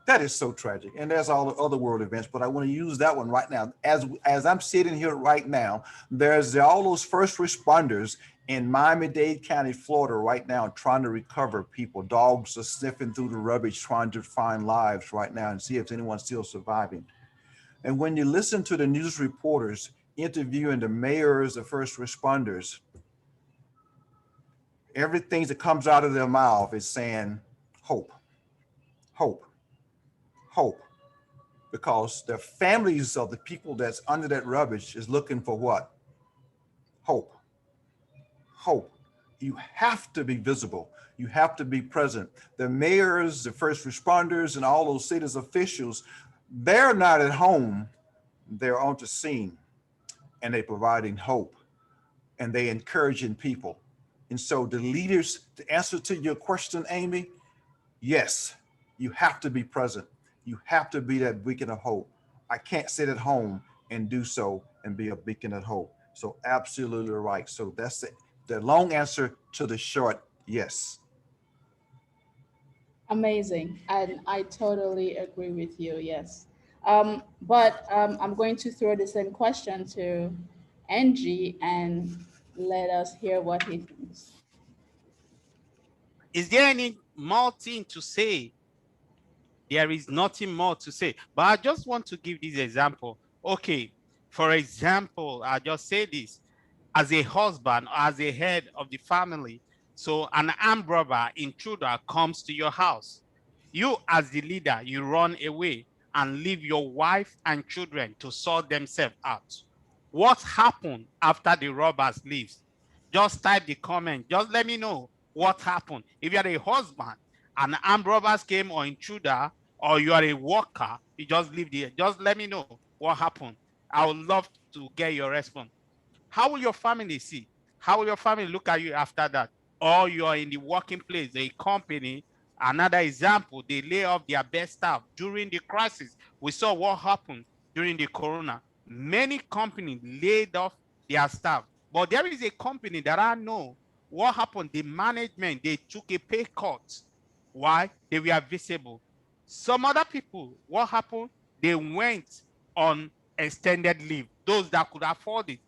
That is so tragic. And there's all the other world events, but I want to use that one right now. As I'm sitting here right now, there's all those first responders in Miami-Dade County, Florida right now trying to recover people. Dogs are sniffing through the rubbish trying to find lives right now and see if anyone's still surviving. And when you listen to the news reporters interviewing the mayors, the first responders, everything that comes out of their mouth is saying hope, hope, hope, because the families of the people that's under that rubbish is looking for what? Hope, hope. You have to be visible. You have to be present. The mayors, the first responders, and all those cities officials, they're not at home. They're on the scene, and they're providing hope, and they're encouraging people. And so the leaders, to answer to your question, Amy, yes, you have to be present. You have to be that beacon of hope. I can't sit at home and do so and be a beacon of hope. So absolutely right. So that's the long answer to the short yes. Amazing. And I totally agree with you. Yes. I'm going to throw the same question to Angie and let us hear what he thinks. Is there any more thing to say? There is nothing more to say. But I just want to give this example. Okay, for example, I just say this. As a husband, as a head of the family, so an armed robber, intruder comes to your house. You, as the leader, you run away and leave your wife and children to sort themselves out. What happened after the robbers leaves? Just type the comment. Just let me know what happened. If you are a husband and armed robbers came or intruder, or you are a worker, you just leave there. Just let me know what happened. I would love to get your response. How will your family see? How will your family look at you after that? Or you are in the working place, a company. Another example, they lay off their best staff during the crisis. We saw what happened during the corona. Many companies laid off their staff, but there is a company that I know what happened. The management, they took a pay cut. Why? They were visible. Some other people, what happened? They went on extended leave, those that could afford it.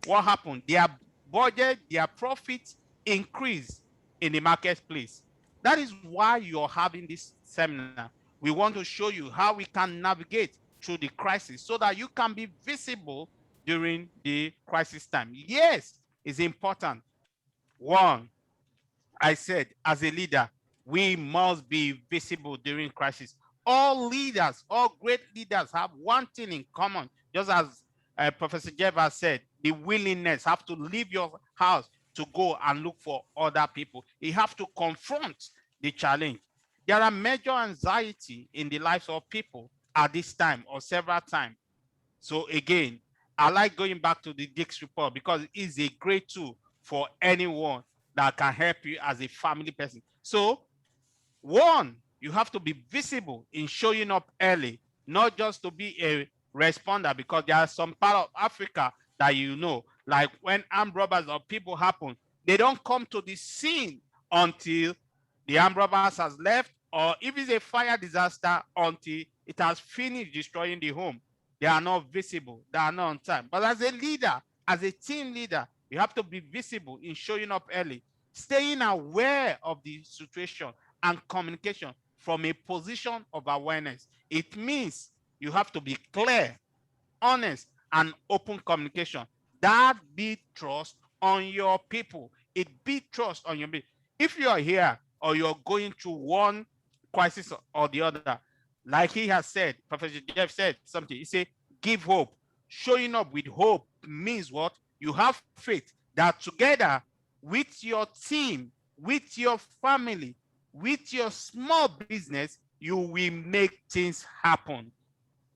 What happened? Their budget, their profits increased in the marketplace. That is why you're having this seminar. We want to show you how we can navigate through the crisis so that you can be visible during the crisis time. Yes, it's important. One, I said, as a leader, we must be visible during crisis. All leaders, all great leaders have one thing in common, just as Professor Jeva said, the willingness, have to leave your house to go and look for other people. You have to confront the challenge. There are major anxiety in the lives of people at this time or several times. So again, I like going back to the Dix report because it is a great tool for anyone that can help you as a family person. So one, you have to be visible in showing up early, not just to be a responder, because there are some part of Africa that you know, like when armed robbers or people happen, they don't come to the scene until the armed robbers has left, or if it's a fire disaster, until it has finished destroying the home. They are not visible, they are not on time. But as a leader, as a team leader, you have to be visible in showing up early, staying aware of the situation and communication from a position of awareness. It means you have to be clear, honest, and open communication. That builds trust on your people. It builds trust on your people. If you are here or you're going through one crisis or the other, like he has said, Professor Jeff said something. He said, give hope. Showing up with hope means what? You have faith that together with your team, with your family, with your small business, you will make things happen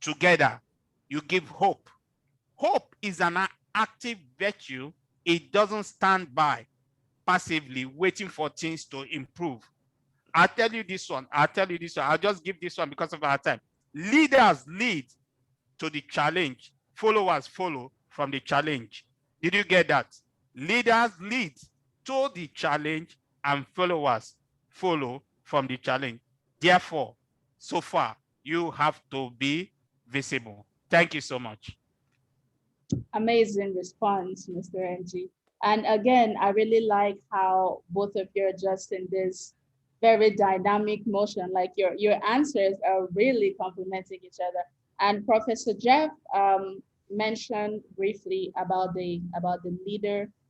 together. You give hope. Hope is an active virtue. It doesn't stand by passively waiting for things to improve. I'll tell you this one. I'll just give this one because of our time. Leaders lead to the challenge. Followers follow from the challenge. Did you get that? Leaders lead to the challenge and followers follow from the challenge. Therefore, so far, you have to be visible. Thank you so much. Amazing response, Mr. NG. And again, I really like how both of you are just in this very dynamic motion. Like your answers are really complementing each other. And Professor Jeff mentioned briefly about the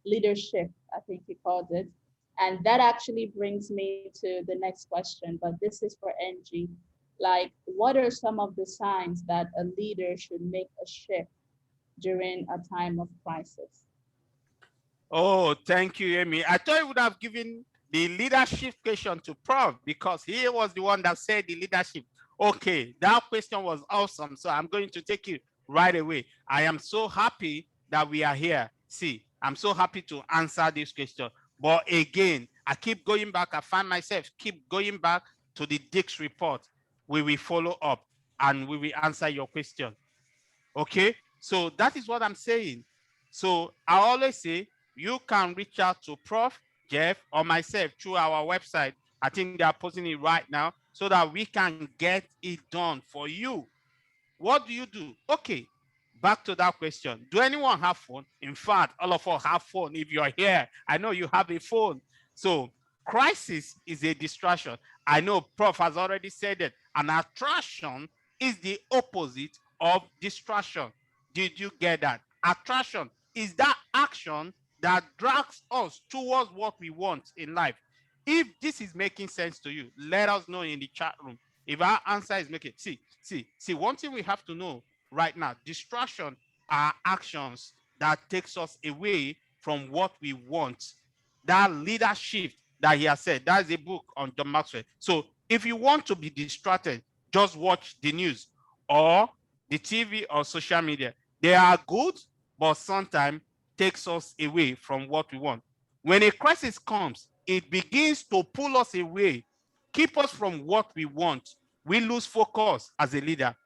leadership, I think he called it. And that actually brings me to the next question, but this is for NG. Like, what are some of the signs that a leader should make a shift during a time of crisis? Oh, thank you, Amy. I thought you would have given the leadership question to Prof because he was the one that said the leadership. Okay, that question was awesome. So I'm going to take it right away. I am so happy that we are here. See, I'm so happy to answer this question. But again, I keep going back. I find myself keep going back to the Dix report. We will follow up and we will answer your question. Okay, so that is what I'm saying. So I always say you can reach out to Prof, Jeff, or myself through our website. I think they are posting it right now so that we can get it done for you. What do you do? Okay, back to that question. Do anyone have phone? In fact, all of us have phone. If you're here, I know you have a phone. So crisis is a distraction. I know Prof has already said it. An attraction is the opposite of distraction. Did you get that? Attraction is that action that drags us towards what we want in life. If this is making sense to you, let us know in the chat room. If our answer is making, see, one thing we have to know right now, distraction are actions that takes us away from what we want. That leadership that he has said, that's a book on John Maxwell. So if you want to be distracted, just watch the news or the TV or social media. They are good, but sometimes takes us away from what we want. When a crisis comes, it begins to pull us away, keep us from what we want. We lose focus as a leader.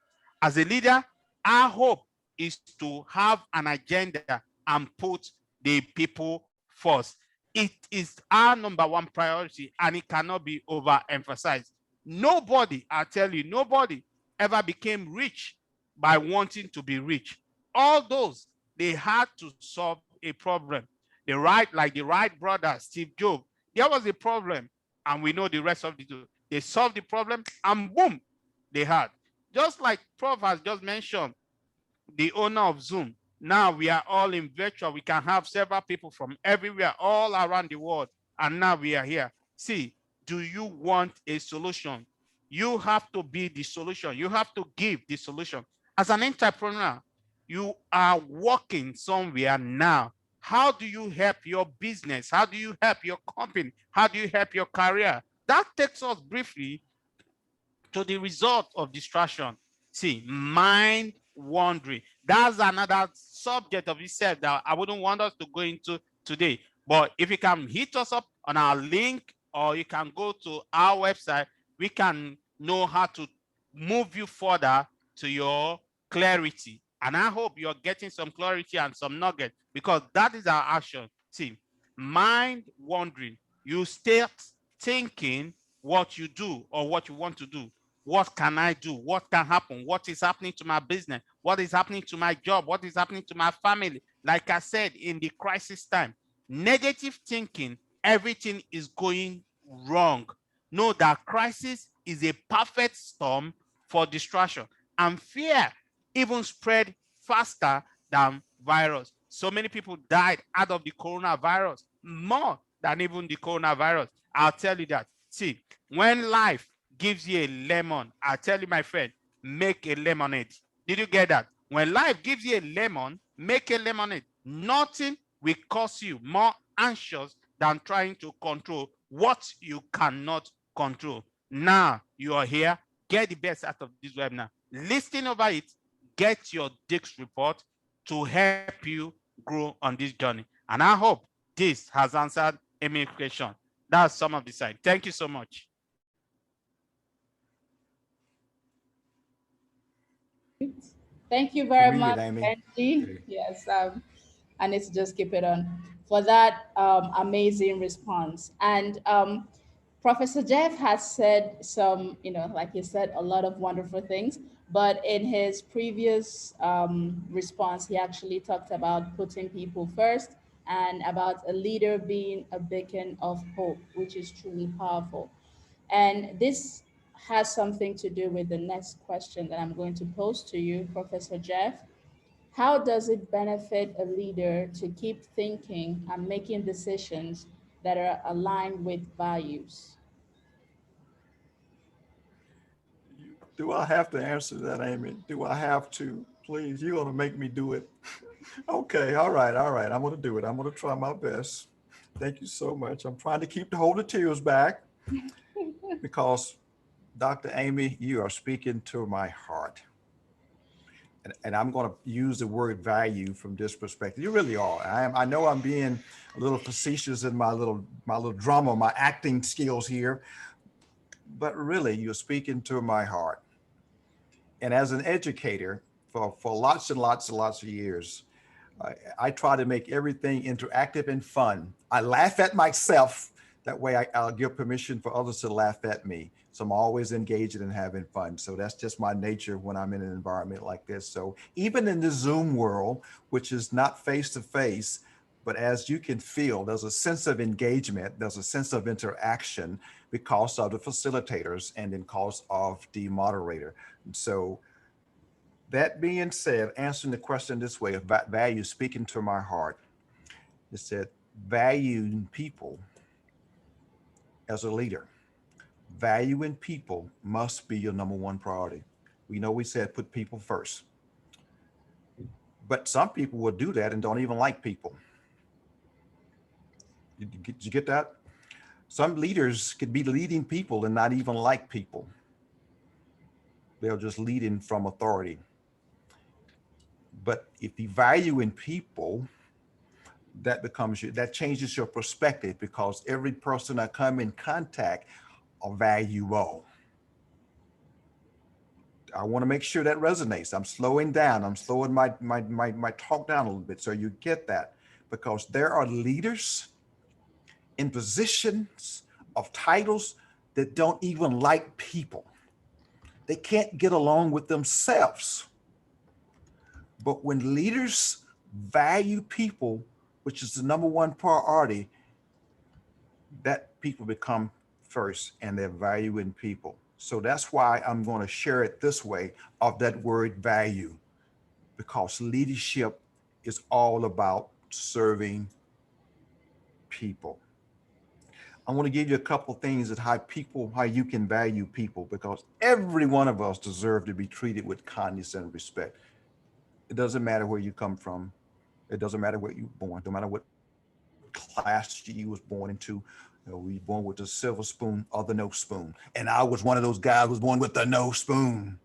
As a leader, our hope is to have an agenda and put the people first. It is our number one priority and it cannot be overemphasized. Nobody, I tell you, nobody ever became rich by wanting to be rich. All those, they had to solve a problem. Like the Wright brothers, Steve Jobs, there was a problem, and we know the rest of the two. They solved the problem, and boom, they had. Just like Prof has just mentioned, the owner of Zoom. Now we are all in virtual. We can have several people from everywhere, all around the world, and now we are here. See, do you want a solution? You have to be the solution. You have to give the solution. As an entrepreneur, you are working somewhere now. How do you help your business? How do you help your company? How do you help your career? That takes us briefly to the result of distraction. See, mind wandering. That's another subject of itself that I wouldn't want us to go into today. But if you can hit us up on our link or you can go to our website, we can know how to move you further to your clarity. And I hope you're getting some clarity and some nugget because that is our action. See, mind wandering. You start thinking what you do or what you want to do. What can I do? What can happen? What is happening to my business? What is happening to my job? What is happening to my family? Like I said, in the crisis time, negative thinking, everything is going wrong. Know that crisis is a perfect storm for distraction, and fear even spread faster than virus. So many people died out of the coronavirus, more than even the coronavirus. I'll tell you that. See, when life gives you a lemon, I tell you, my friend, make a lemonade. Did you get that? When life gives you a lemon, make a lemonade. Nothing will cause you more anxious than trying to control what you cannot control. Now you are here, get the best out of this webinar. Listen over it, get your Dix report to help you grow on this journey. And I hope this has answered Amy's question. That's some of the side. Thank you so much. Thank you You're very muted, much, Amy. Angie. Okay. Yes, I need to just keep it on for that amazing response. And Professor Jeff has said some, like he said, a lot of wonderful things. But in his previous response, he actually talked about putting people first and about a leader being a beacon of hope, which is truly powerful. And this has something to do with the next question that I'm going to pose to you, Professor Jeff. How does it benefit a leader to keep thinking and making decisions that are aligned with values? Do I have to answer that, Amy? Do I have to? Please, you're going to make me do it. Okay, all right, all right. I'm going to do it. I'm going to try my best. Thank you so much. I'm trying to keep the hold of tears back because Dr. Amy, you are speaking to my heart. And I'm going to use the word value from this perspective. You really are. I know I'm being a little facetious in my little drama, my acting skills here, but really you're speaking to my heart. And as an educator for lots and lots and lots of years, I try to make everything interactive and fun. I laugh at myself. That way I'll give permission for others to laugh at me. So I'm always engaged and having fun. So that's just my nature when I'm in an environment like this. So even in the Zoom world, which is not face to face, but as you can feel, there's a sense of engagement, there's a sense of interaction because of the facilitators and because of the moderator. So that being said, answering the question this way about value, speaking to my heart, it said valuing people as a leader. Valuing people must be your number one priority. We know we said put people first, but some people will do that and don't even like people. Did you get that? Some leaders could be leading people and not even like people. They're just leading from authority. But if you value in people, that changes your perspective because every person I come in contact are valuable. I want to make sure that resonates. I'm slowing down. I'm slowing my talk down a little bit so you get that because there are leaders in positions of titles that don't even like people. They can't get along with themselves. But when leaders value people, which is the number one priority, that people become first and they're valuing people. So that's why I'm going to share it this way of that word value, because leadership is all about serving people. I want to give you a couple things that how you can value people, because every one of us deserve to be treated with kindness and respect. It doesn't matter where you come from. It doesn't matter where you're born. No matter what class you was born into. We born with the silver spoon or the no spoon. And I was one of those guys was born with the no spoon.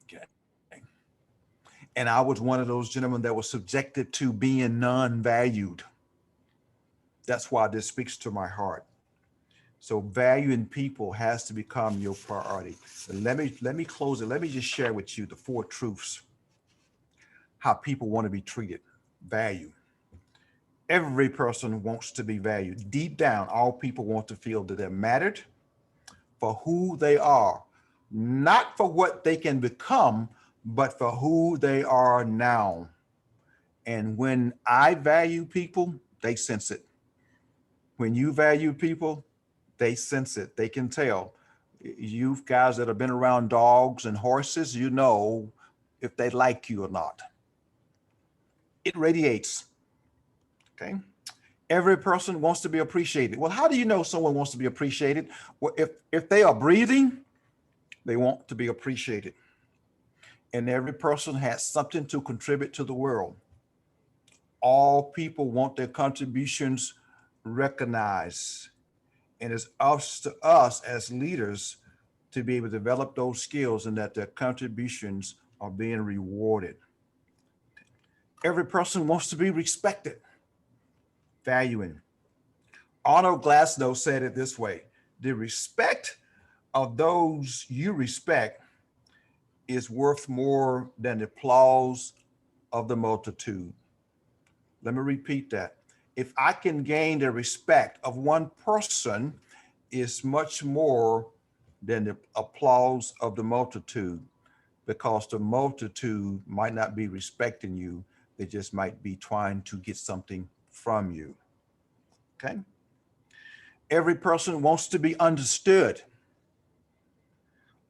Okay. And I was one of those gentlemen that was subjected to being non-valued. That's why this speaks to my heart. So valuing people has to become your priority. And let me close it. Let me just share with you the four truths how people want to be treated. Value. Every person wants to be valued. Deep down, all people want to feel that they're mattered for who they are, not for what they can become, but for who they are now. And when I value people, they sense it. When you value people, they sense it. They can tell. You guys that have been around dogs and horses, you know if they like you or not. It radiates. Okay. Every person wants to be appreciated. Well, how do you know someone wants to be appreciated? Well, if they are breathing, they want to be appreciated. And every person has something to contribute to the world. All people want their contributions recognized. And it's up to us as leaders to be able to develop those skills and that their contributions are being rewarded. Every person wants to be respected, valuing. Arnold Glassnow said it this way: the respect of those you respect is worth more than the applause of the multitude. Let me repeat that. If I can gain the respect of one person, is much more than the applause of the multitude, because the multitude might not be respecting you. They just might be trying to get something from you. Okay. Every person wants to be understood.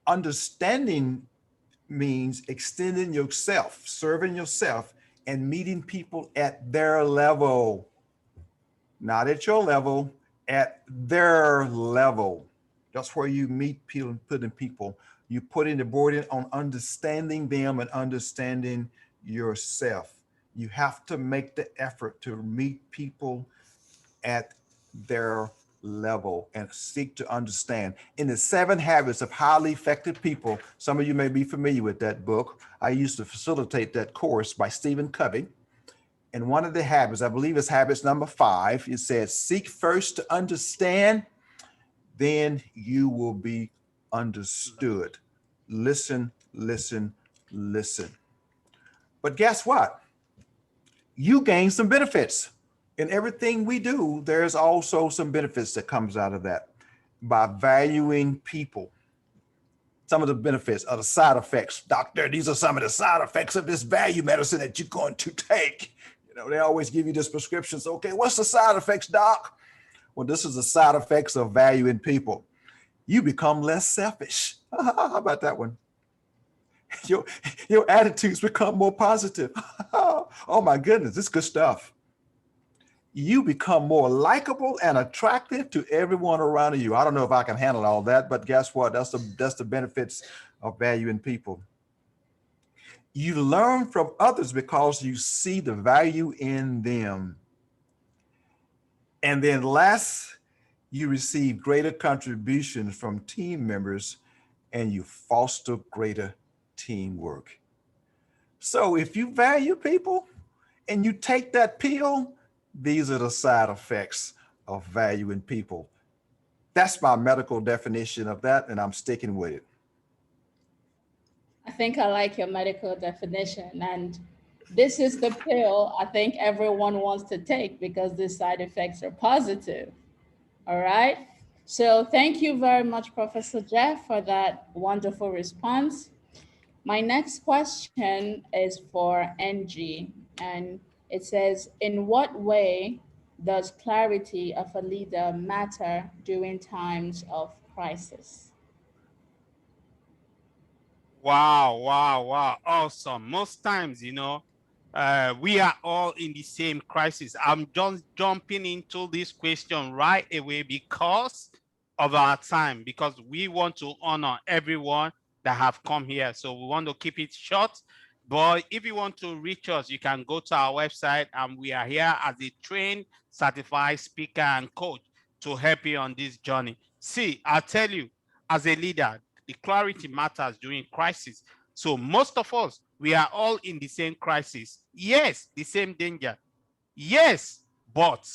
Understanding means extending yourself, serving yourself, and meeting people at their level, not at your level, at their level. That's where you meet people and putting people. You put in the board in on understanding them and understanding yourself. You have to make the effort to meet people at their level and seek to understand. In the 7 Habits of Highly Effective People, some of you may be familiar with that book. I used to facilitate that course by Stephen Covey. And one of the habits, I believe it's habits number 5, it says, seek first to understand, then you will be understood. Listen, listen, listen. But guess what? You gain some benefits. In everything we do, there's also some benefits that comes out of that by valuing people. Some of the benefits are the side effects. Doctor, these are some of the side effects of this value medicine that you're going to take. You know, they always give you this prescriptions. Okay, what's the side effects, doc? Well, this is the side effects of valuing people. You become less selfish. How about that one? Your, your attitudes become more positive. Oh my goodness, this is good stuff. You become more likable and attractive to everyone around you. I don't know if I can handle all that, but guess what? That's the benefits of valuing people. You learn from others because you see the value in them. And then last, you receive greater contributions from team members and you foster greater teamwork. So if you value people and you take that pill, these are the side effects of valuing people. That's my medical definition of that, and I'm sticking with it. I think I like your medical definition. And this is the pill I think everyone wants to take because the side effects are positive. All right. So thank you very much, Professor Jeff, for that wonderful response. My next question is for NG, and it says, in what way does clarity of a leader matter during times of crisis? Wow, wow, wow. Awesome. Most times, we are all in the same crisis. I'm just jumping into this question right away because of our time, because we want to honor everyone that have come here. So we want to keep it short. But if you want to reach us, you can go to our website, and we are here as a trained, certified speaker and coach to help you on this journey. See, I'll tell you, as a leader, the clarity matters during crisis. So most of us, we are all in the same crisis. Yes, the same danger. Yes, but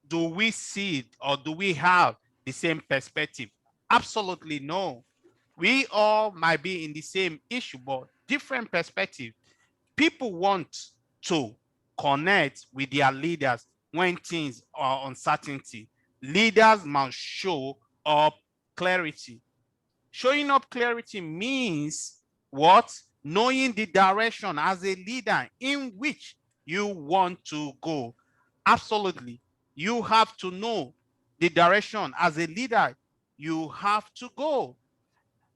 do we see it, or do we have the same perspective? Absolutely no. We all might be in the same issue, but different perspective. People want to connect with their leaders when things are uncertainty. Leaders must show up clarity. Showing up clarity means what? Knowing the direction as a leader in which you want to go. Absolutely. You have to know the direction as a leader you have to go.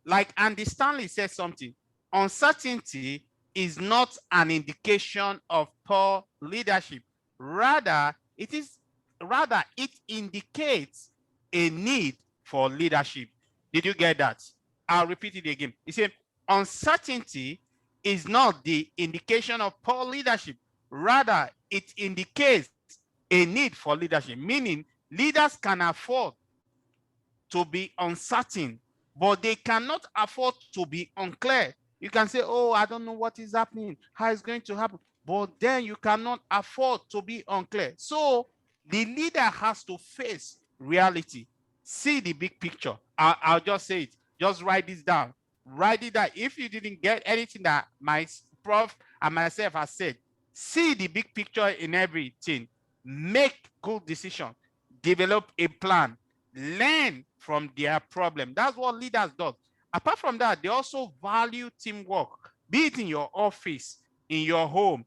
Like Andy Stanley said something, uncertainty is not an indication of poor leadership. Rather, it indicates a need for leadership. Did you get that? I'll repeat it again. He said, uncertainty is not the indication of poor leadership. Rather, it indicates a need for leadership, meaning leaders can afford to be uncertain, but they cannot afford to be unclear. You can say, oh, I don't know what is happening, how it's going to happen, but then you cannot afford to be unclear. So the leader has to face reality, see the big picture. I'll just say it, just write this down. Write it down. If you didn't get anything that my prof and myself have said, see the big picture in everything. Make good decisions. Develop a plan. Learn from their problem. That's what leaders do. Apart from that, they also value teamwork, be it in your office, in your home,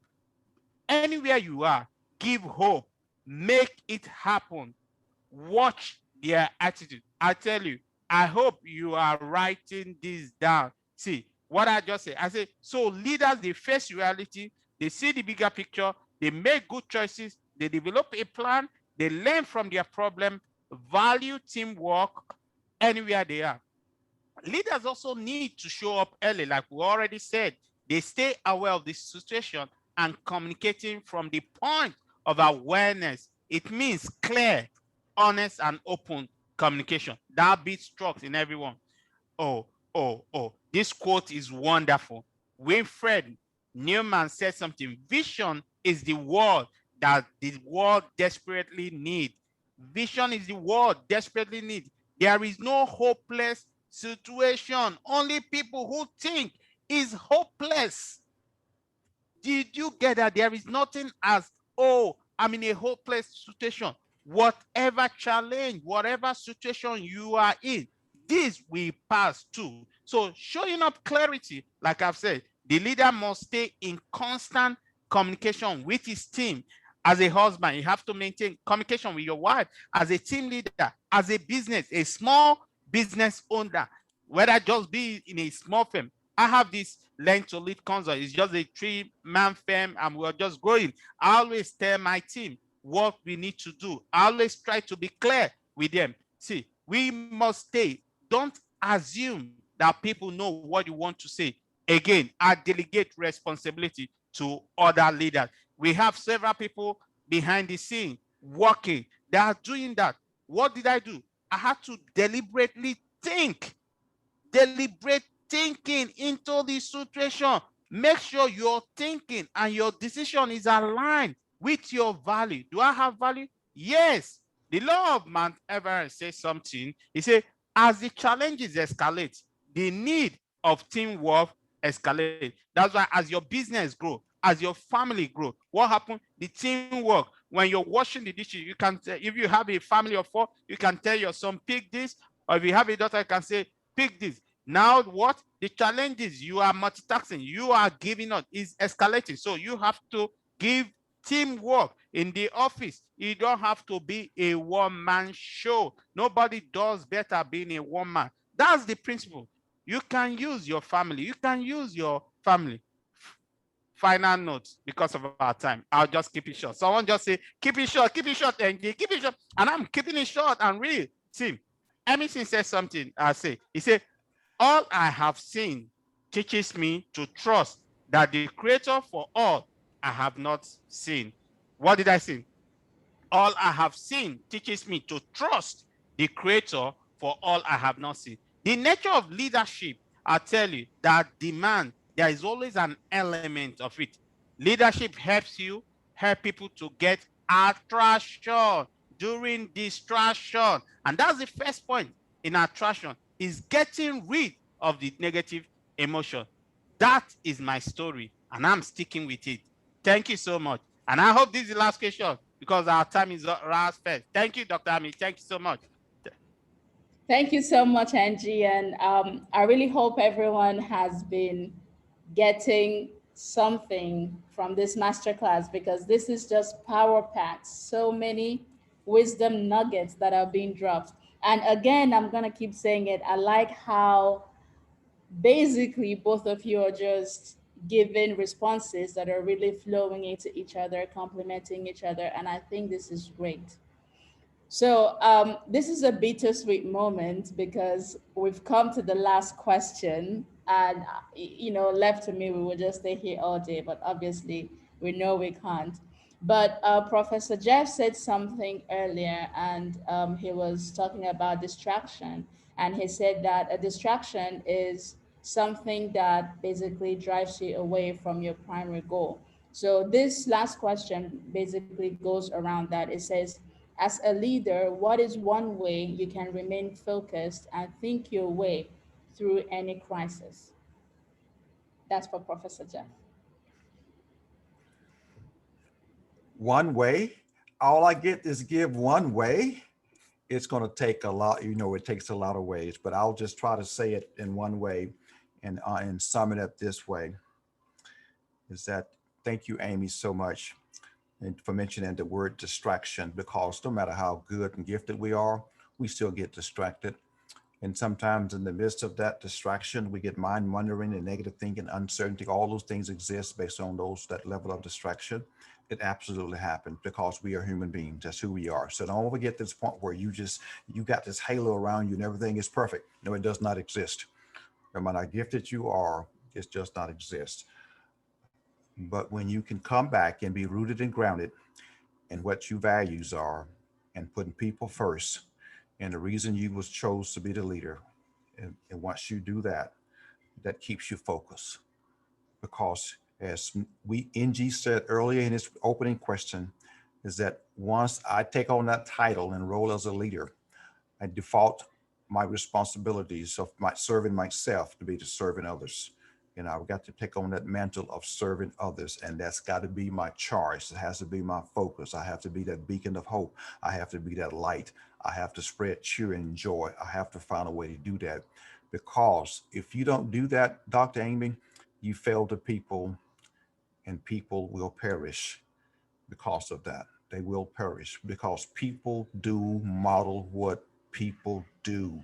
anywhere you are. Give hope. Make it happen. Watch their attitude. I tell you, I hope you are writing this down. See what I just said. I say, so leaders, they face reality, they see the bigger picture, they make good choices, they develop a plan, they learn from their problem, value teamwork anywhere they are. Leaders also need to show up early, like we already said. They stay aware of the situation and communicating from the point of awareness. It means clear, honest, and open communication. That beats trust in everyone. Oh, oh. This quote is wonderful. Winfred Newman said something. Vision is the word that the world desperately needs. Vision is the word desperately needs. There is no hopeless situation. Only people who think is hopeless. Did you get that? There is nothing as, oh, I'm in a hopeless situation. Whatever challenge, whatever situation you are in, this will pass too. So showing up clarity, like I've said, the leader must stay in constant communication with his team. As a husband, you have to maintain communication with your wife. As a team leader, as a business, a small business owner, whether just be in a small firm. I have this Learn to Lead consult. It's just a 3-man firm and we're just growing. I always tell my team what we need to do. I always try to be clear with them. See, we must stay. Don't assume that people know what you want to say. Again, I delegate responsibility to other leaders. We have several people behind the scene working. They are doing that. What did I do? I had to deliberately think. Deliberate thinking into the situation. Make sure your thinking and your decision is aligned with your value. Do I have value? Yes. The law of Mount Everest says something. He said, as the challenges escalate, the need of teamwork escalate. That's why as your business grow, as your family grow, what happens? The teamwork. When you're washing the dishes, you can tell, if you have a family of 4, you can tell your son, pick this. Or if you have a daughter, you can say, pick this. Now what? The challenges you are multitasking, you are giving up is escalating. So you have to give teamwork in the office. You don't have to be a one-man show. Nobody does better being a one-man. That's the principle. You can use your family. You can use your family. Final notes because of our time. I'll just keep it short. Someone just say, keep it short, NG, keep it short. And I'm keeping it short and real. See, Emerson says something. He said, all I have seen teaches me to trust that the creator for all I have not seen. What did I say? All I have seen teaches me to trust the creator for all I have not seen. The nature of leadership, I tell you, that demand, there is always an element of it. Leadership helps you help people to get attraction during distraction. And that's the first point in attraction, is getting rid of the negative emotion. That is my story, and I'm sticking with it. Thank you so much. And I hope this is the last question because our time is last first. Thank you, Dr. Ami. Thank you so much. Thank you so much, Angie. And I really hope everyone has been getting something from this masterclass because this is just power packed. So many wisdom nuggets that are being dropped. And again, I'm going to keep saying it. I like how basically both of you are just giving responses that are really flowing into each other, complementing each other. And I think this is great. So this is a bittersweet moment because we've come to the last question, and left to me, we would just stay here all day. But obviously, we know we can't. But Professor Jeff said something earlier, and he was talking about distraction, and he said that a distraction is something that basically drives you away from your primary goal. So this last question basically goes around that. It says, as a leader, what is one way you can remain focused and think your way through any crisis? That's for Professor Jeff. One way. All I get is give one way. It's going to take a lot, it takes a lot of ways, but I'll just try to say it in one way and sum it up this way is that thank you, Amy, so much and for mentioning the word distraction, because no matter how good and gifted we are, we still get distracted. And sometimes in the midst of that distraction, we get mind wandering and negative thinking, uncertainty. All those things exist based on that level of distraction. It absolutely happens because we are human beings. That's who we are. So don't ever get to this point where you got this halo around you and everything is perfect. No, it does not exist. No matter how gifted you are, it does not exist. But when you can come back and be rooted and grounded in what your values are and putting people first and the reason you was chose to be the leader, and once you do that, that keeps you focused. Because as NG said earlier in his opening question, is that once I take on that title and role as a leader, I default my responsibilities of my serving myself to be to serving others. I've got to take on that mantle of serving others, and that's got to be my charge. It has to be my focus. I have to be that beacon of hope. I have to be that light. I have to spread cheer and joy. I have to find a way to do that, because if you don't do that, Dr. Amy, you fail the people, and people will perish because of that. They will perish because people do model what people do.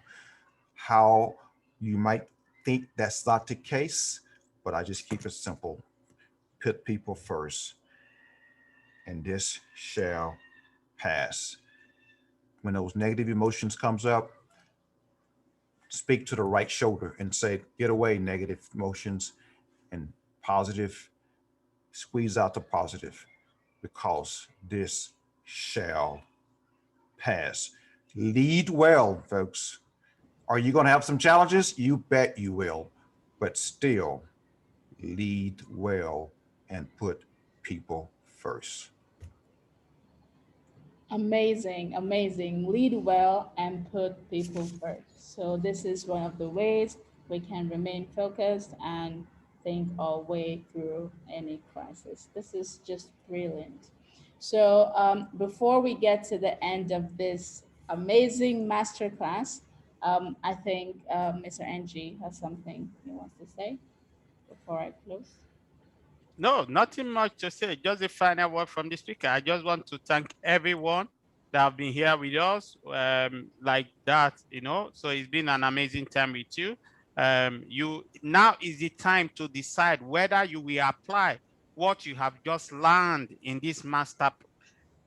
How you might think that's not the case, but I just keep it simple. Put people first, and this shall pass. When those negative emotions comes up, speak to the right shoulder and say, get away, negative emotions, and positive, squeeze out the positive, because this shall pass. Lead well, folks. Are you going to have some challenges? You bet you will, but still lead well and put people first. Amazing, amazing. Lead well and put people first. So, this is one of the ways we can remain focused and think our way through any crisis. This is just brilliant. So, before we get to the end of this amazing masterclass, I think Mr. NG has something he wants to say before I close. No, nothing much to say. Just a final word from the speaker. I just want to thank everyone that have been here with us, like that. So it's been an amazing time with you. You now is the time to decide whether you will apply what you have just learned in this master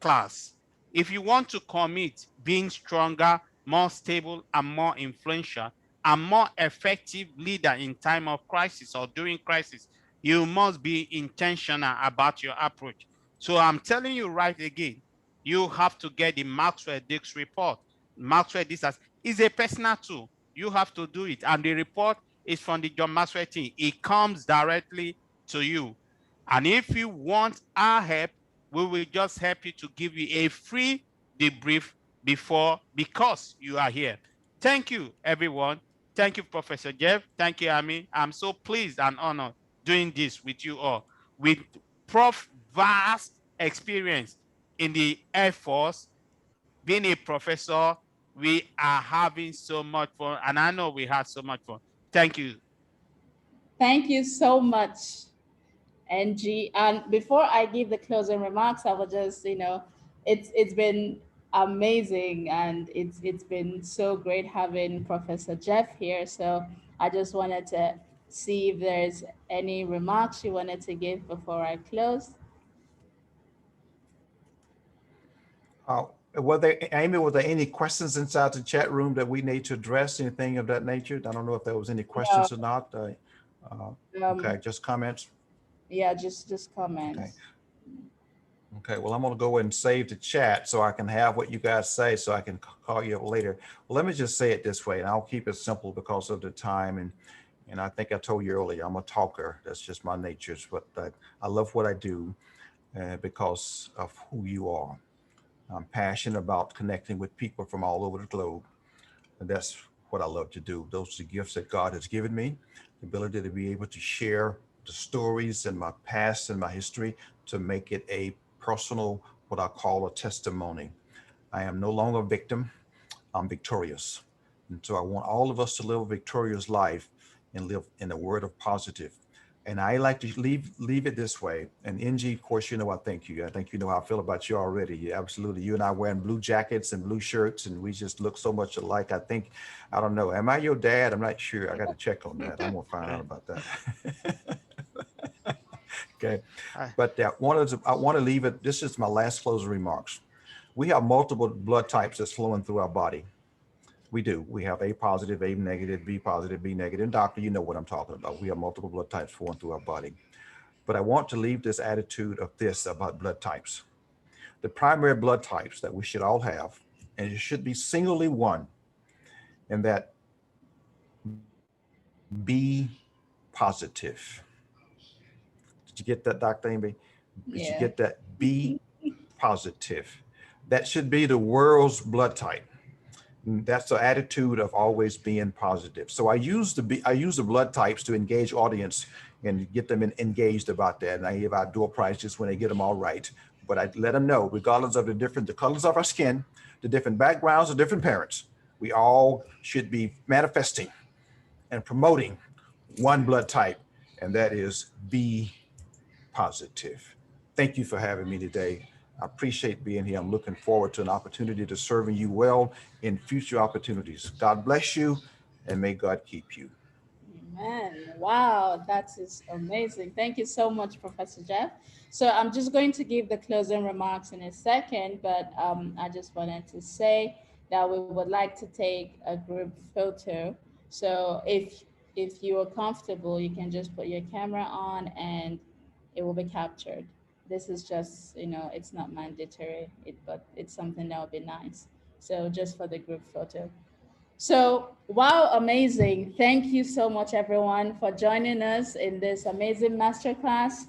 class. If you want to commit being stronger, more stable, and more influential, and more effective leader in time of crisis or during crisis, you must be intentional about your approach. So I'm telling you right again, you have to get the Maxwell Dix report. Maxwell Dix is a personal tool. You have to do it. And the report is from the John Maxwell team. It comes directly to you. And if you want our help, we will just help you to give you a free debrief because you are here. Thank you, everyone. Thank you, Professor Jeff. Thank you, Amy. I'm so pleased and honored doing this with you all. With Prof vast experience in the Air Force, being a professor, we are having so much fun, and I know we had so much fun. Thank you. Thank you so much, NG. And before I give the closing remarks, I will just, it's been amazing, and it's been so great having Professor Jeff here. So I just wanted to see if there's any remarks you wanted to give before I close. Amy, were there any questions inside the chat room that we need to address? Anything of that nature? I don't know if there was any questions or not. Okay, Um, just comments. yeah, just Okay. comments. Okay, well, I'm going to go ahead and save the chat so I can have what you guys say so I can call you up later. Well, let me just say it this way, and I'll keep it simple because of the time. And I think I told you earlier, I'm a talker. That's just my nature. But I love what I do because of who you are. I'm passionate about connecting with people from all over the globe. And that's what I love to do. Those are the gifts that God has given me, the ability to be able to share the stories and my past and my history to make it a personal, what I call a testimony. I am no longer a victim. I'm victorious. And so I want all of us to live a victorious life and live in a word of positive. And I like to leave it this way. And NG, of course, you know I thank you. I think you know how I feel about you already. Yeah, absolutely. You and I wearing blue jackets and blue shirts, and we just look so much alike. I think, I don't know. Am I your dad? I'm not sure. I got to check on that. I'm gonna find out about that. Okay. I- But I want to leave it. This is my last closing remarks. We have multiple blood types that's flowing through our body. We do. We have A positive, A negative, B positive, B negative. And doctor, you know what I'm talking about. We have multiple blood types flowing through our body. But I want to leave this attitude of this about blood types. The primary blood types that we should all have, and it should be singularly one, and that B positive. Did you get that, Dr. Amy? Did you Yeah. get that? B positive. That should be the world's blood type. That's the attitude of always being positive. So I use the blood types to engage audience and get them engaged about that. And I give out door prizes when they get them all right. But I let them know, regardless of the colors of our skin, the different backgrounds, the different parents, we all should be manifesting and promoting one blood type, and that is B positive. Thank you for having me today. I appreciate being here. I'm looking forward to an opportunity to serving you well in future opportunities. God bless you, and may God keep you. Man, wow, that is amazing. Thank you so much, Professor Jeff. So I'm just going to give the closing remarks in a second, but I just wanted to say that we would like to take a group photo. So if you are comfortable, you can just put your camera on and it will be captured. This is just, it's not mandatory, but it's something that would be nice. So just for the group photo. So, wow, amazing. Thank you so much, everyone, for joining us in this amazing masterclass.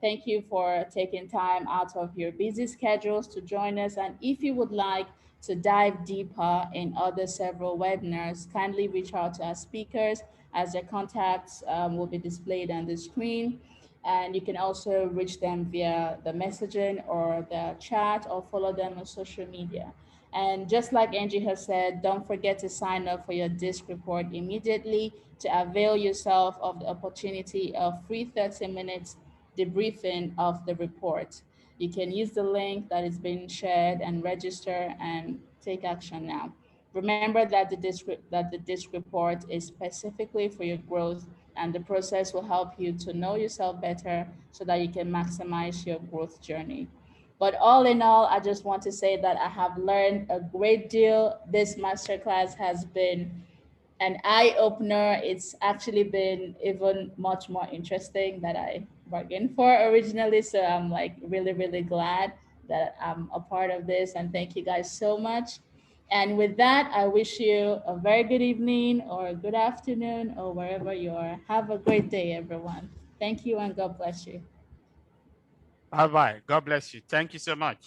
Thank you for taking time out of your busy schedules to join us. And if you would like to dive deeper in other several webinars, kindly reach out to our speakers as their contacts will be displayed on the screen. And you can also reach them via the messaging or the chat or follow them on social media. And just like Angie has said, don't forget to sign up for your disc report immediately to avail yourself of the opportunity of free 30 minutes debriefing of the report. You can use the link that is being shared and register and take action now. Remember that the disc report is specifically for your growth, and the process will help you to know yourself better so that you can maximize your growth journey. But all in all, I just want to say that I have learned a great deal. This masterclass has been an eye opener. It's actually been even much more interesting that I bargained for originally. So I'm like really, really glad that I'm a part of this. And thank you guys so much. And with that, I wish you a very good evening or a good afternoon or wherever you are. Have a great day, everyone. Thank you and God bless you. Bye bye. God bless you. Thank you so much.